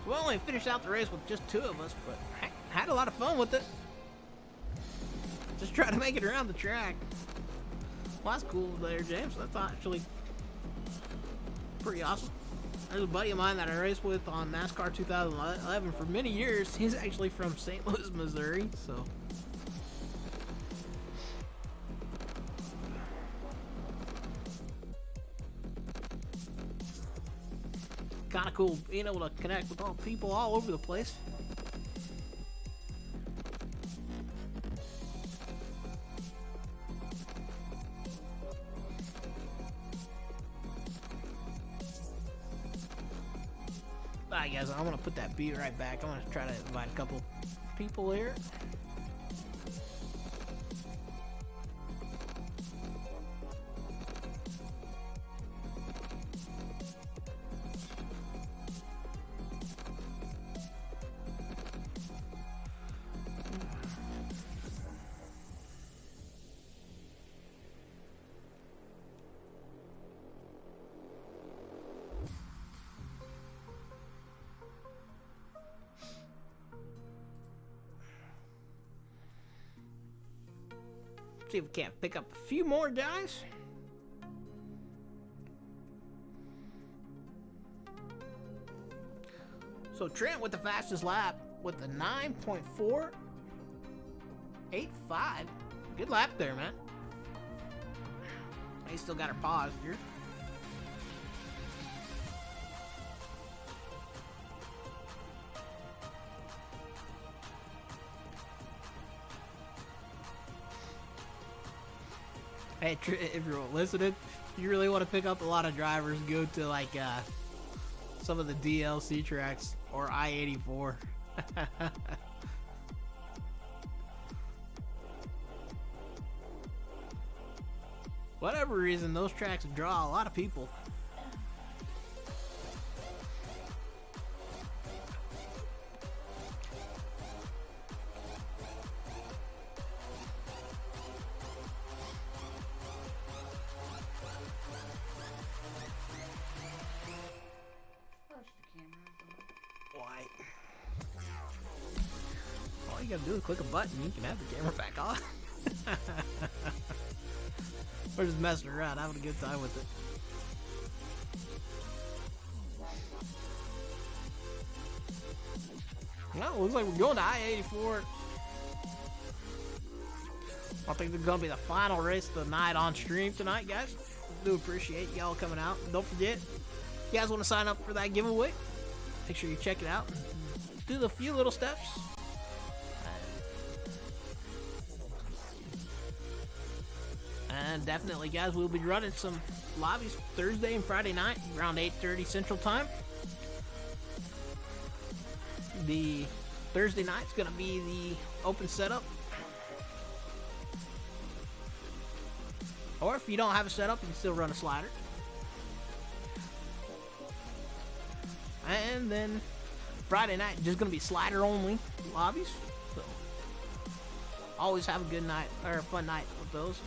We only finished out the race with just 2 of us, but had a lot of fun with it. Just trying to make it around the track. Well, that's cool there, James. That's actually pretty awesome. There's a buddy of mine that I raced with on NASCAR 2011 for many years. He's actually from St. Louis, Missouri, so. Kind of cool being able to connect with all people all over the place. Alright guys, I'm gonna put that beat right back. I'm gonna try to invite a couple people here. See if we can't pick up a few more guys. So Trent with the fastest lap with a 9.485. Good lap there, man. He still got her paused here. Hey, if you're listening, you really want to pick up a lot of drivers, go to like some of the DLC tracks or I-84. Whatever reason, those tracks draw a lot of people. Why? All you gotta do is click a button, you can have the camera back on. We're just messing around, having a good time with it. Well, it looks like we're going to I-84. I think this is going to be the final race of the night on stream tonight, guys. Do appreciate y'all coming out. Don't forget, if you guys want to sign up for that giveaway, make sure you check it out. Do the few little steps. And definitely, guys, we'll be running some lobbies Thursday and Friday night around 8:30 Central Time. The Thursday night's going to be the open setup. Or if you don't have a setup, you can still run a slider. And then Friday night, just going to be slider only lobbies. So always have a good night, or a fun night with those.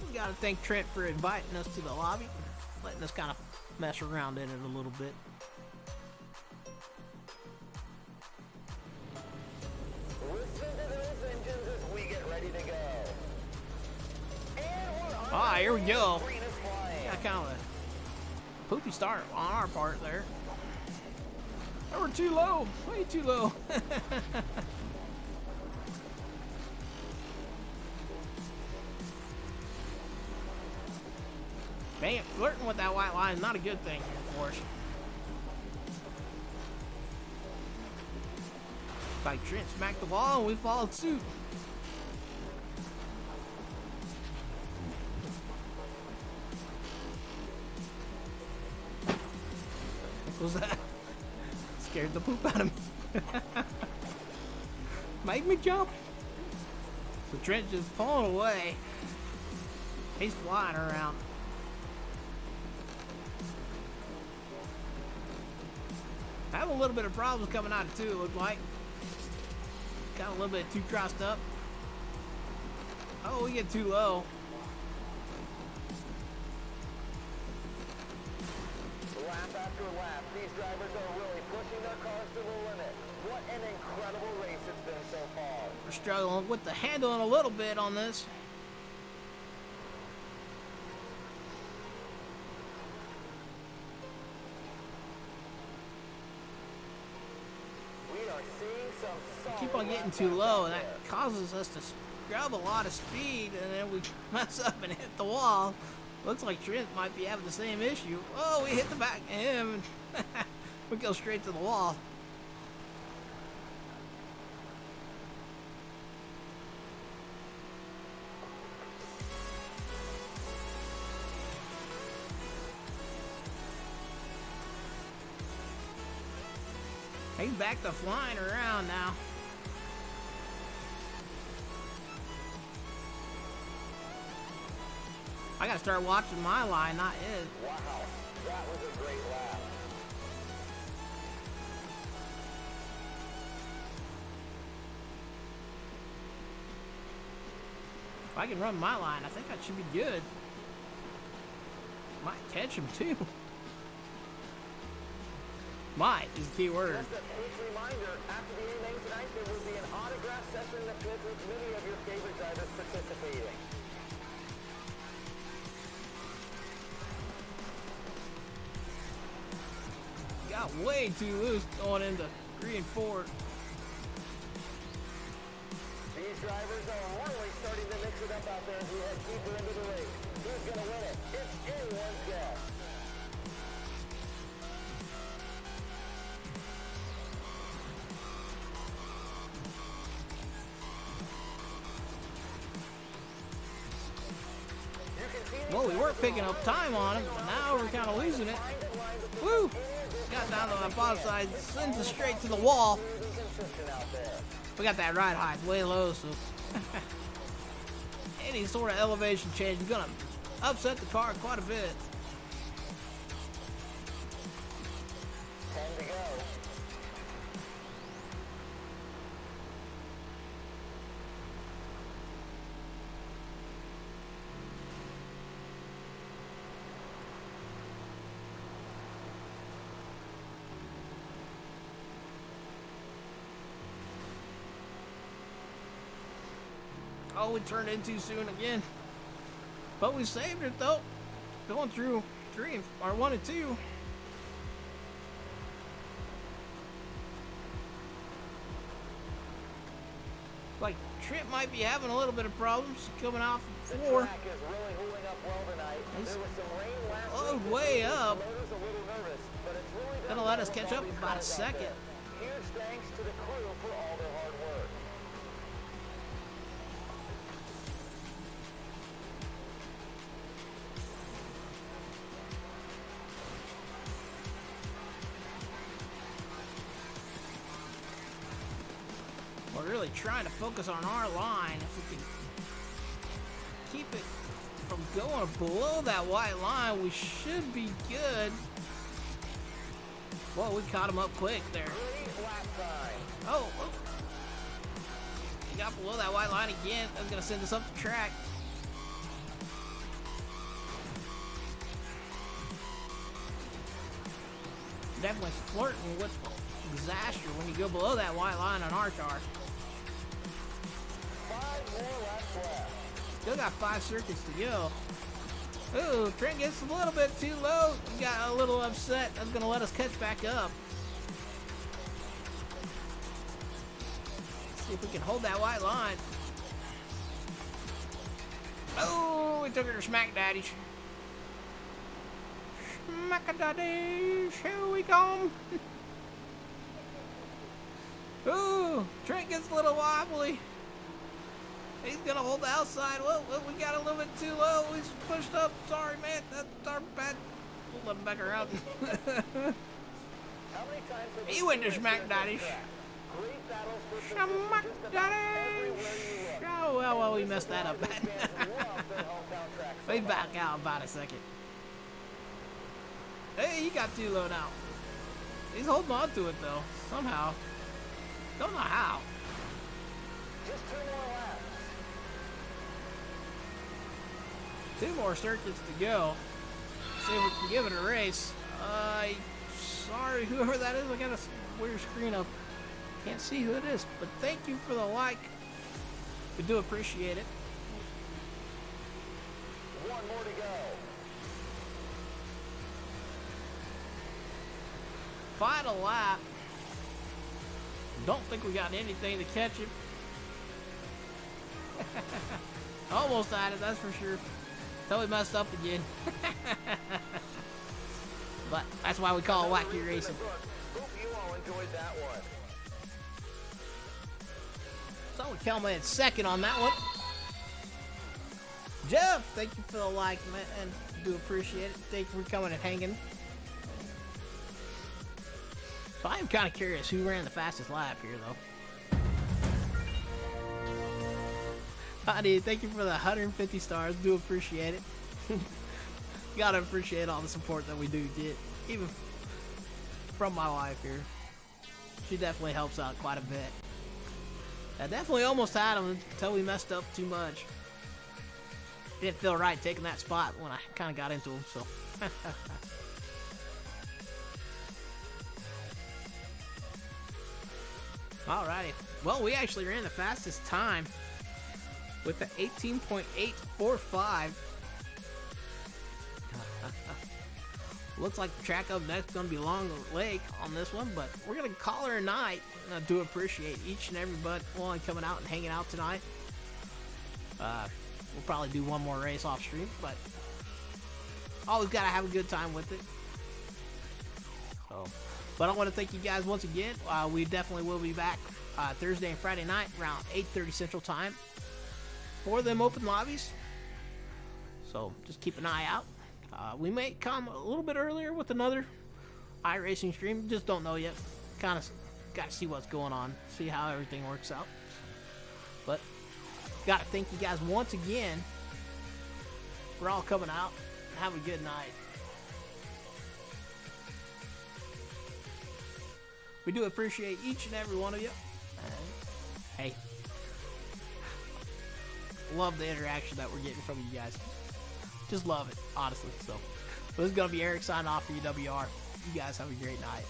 We got to thank Trent for inviting us to the lobby, letting us kind of mess around in it a little bit. Listen to those engines as we get ready to go. And we're on. Ah, here we go. Green is flying. Yeah, kind of a poopy start on our part there. Oh, we're too low. Way too low. Dang it, flirting with that white line is not a good thing for us. Like Trent smacked the wall and we followed suit. What was that? Scared the poop out of me. Made me jump. So Trent just pulling away. He's flying around. I have a little bit of problems coming out of 2, it looked like. Got a little bit too crossed up. Oh, we get too low. Lap after lap, these drivers are really pushing their cars to the limit. What an incredible race it's been so far. We're struggling with the handling a little bit on this. We are seeing some solid Keep on getting laps too out low, and there. that causes us to grab a lot of speed, and then we mess up and hit the wall. Looks like Trent might be having the same issue. Oh, we hit the back of him, and we go straight to the wall. He's back to flying around now. I gotta start watching my line, not his. Wow, that was a great lap. If I can run my line, I think I should be good. Might catch him too. Might is the key word. Just a quick reminder, after the A-Main tonight, there will be an autograph session in the pit with many of your favorite drivers participating. Got way too loose going into 3 and 4. These drivers are really starting to mix it up out there as we head deeper into the race. Who's going to win it? It's anyone's guess. Well, we were picking up time on him, but now we're kind of losing it. Woo! Got down to the bottom side, sends it straight to the wall. We got that ride height way low, so any sort of elevation change is gonna upset the car quite a bit. 10 to go. Oh, we turned in too soon again. But we saved it though. Going through 1 and 2. Like Trent might be having a little bit of problems coming off The 4. track is really holding up well tonight. Nice. There was some rain last Load week. way The up. motor's a little nervous, but it's really done Gonna let well us with catch all up these about a guys out second. there. Huge thanks to the crew for all their hard work. We're really trying to focus on our line. If we can keep it from going below that white line, we should be good. Well, we caught him up quick there. Great lap time. Oh, he got below that white line again. That's gonna send us up the track. Definitely flirting with disaster when you go below that white line on our car. 5 more laps left. Still got 5 circuits to go. Ooh, Trent gets a little bit too low. He got a little upset. That's gonna let us catch back up. See if we can hold that white line. Oh, we took her to Smack Daddy's. Smack Daddy's, here we come. Ooh, Trent gets a little wobbly. He's gonna hold the outside. Well, we got a little bit too low. We pushed up. Sorry, man. That's our bad. We'll let him back around. How many times have He we went to seen Smack this Daddy's. track? Great battles for Smack position just about Daddy's. everywhere you look. Oh, well, we This messed is that why up these bad. fans love their hometown track so We much. back out about a second. Hey, he got too low now. He's holding on to it, though. Somehow. Don't know how. Just 2 more laps. 2 more circuits to go. See if we can give it a race. Sorry, whoever that is. I got a weird screen up. Can't see who it is, but thank you for the like. We do appreciate it. 1 more to go. Final lap. Don't think we got anything to catch him. Almost had it, that's for sure. Totally messed up again. But that's why we call it wacky racing. Hope you all enjoyed that one. So we come in second on that one. Jeff, thank you for the like, man. Do appreciate it. Thank you for coming and hanging. So I am kind of curious who ran the fastest lap here, though. Honey, thank you for the 150 stars. Do appreciate it. Gotta appreciate all the support that we do get, even from my wife here. She definitely helps out quite a bit. I definitely almost had him until we messed up too much. Didn't feel right taking that spot when I kind of got into him, so. Alrighty. Well, we actually ran the fastest time with the 18.845. Looks like the track up next is going to be Long Lake on this one, but we're going to call her a night. I do appreciate each and every one coming out and hanging out tonight. We'll probably do one more race off stream, but always got to have a good time with it. So, but I want to thank you guys once again. We definitely will be back Thursday and Friday night around 8:30 Central Time for them open lobbies. So just keep an eye out. We may come a little bit earlier with another iRacing stream. Just don't know yet. Kind of got to see what's going on, see how everything works out. But got to thank you guys once again for all coming out. Have a good night. We do appreciate each and every one of you. Hey, love the interaction that we're getting from you guys. Just love it, honestly. So, this is going to be Eric signing off for UWR. You guys have a great night.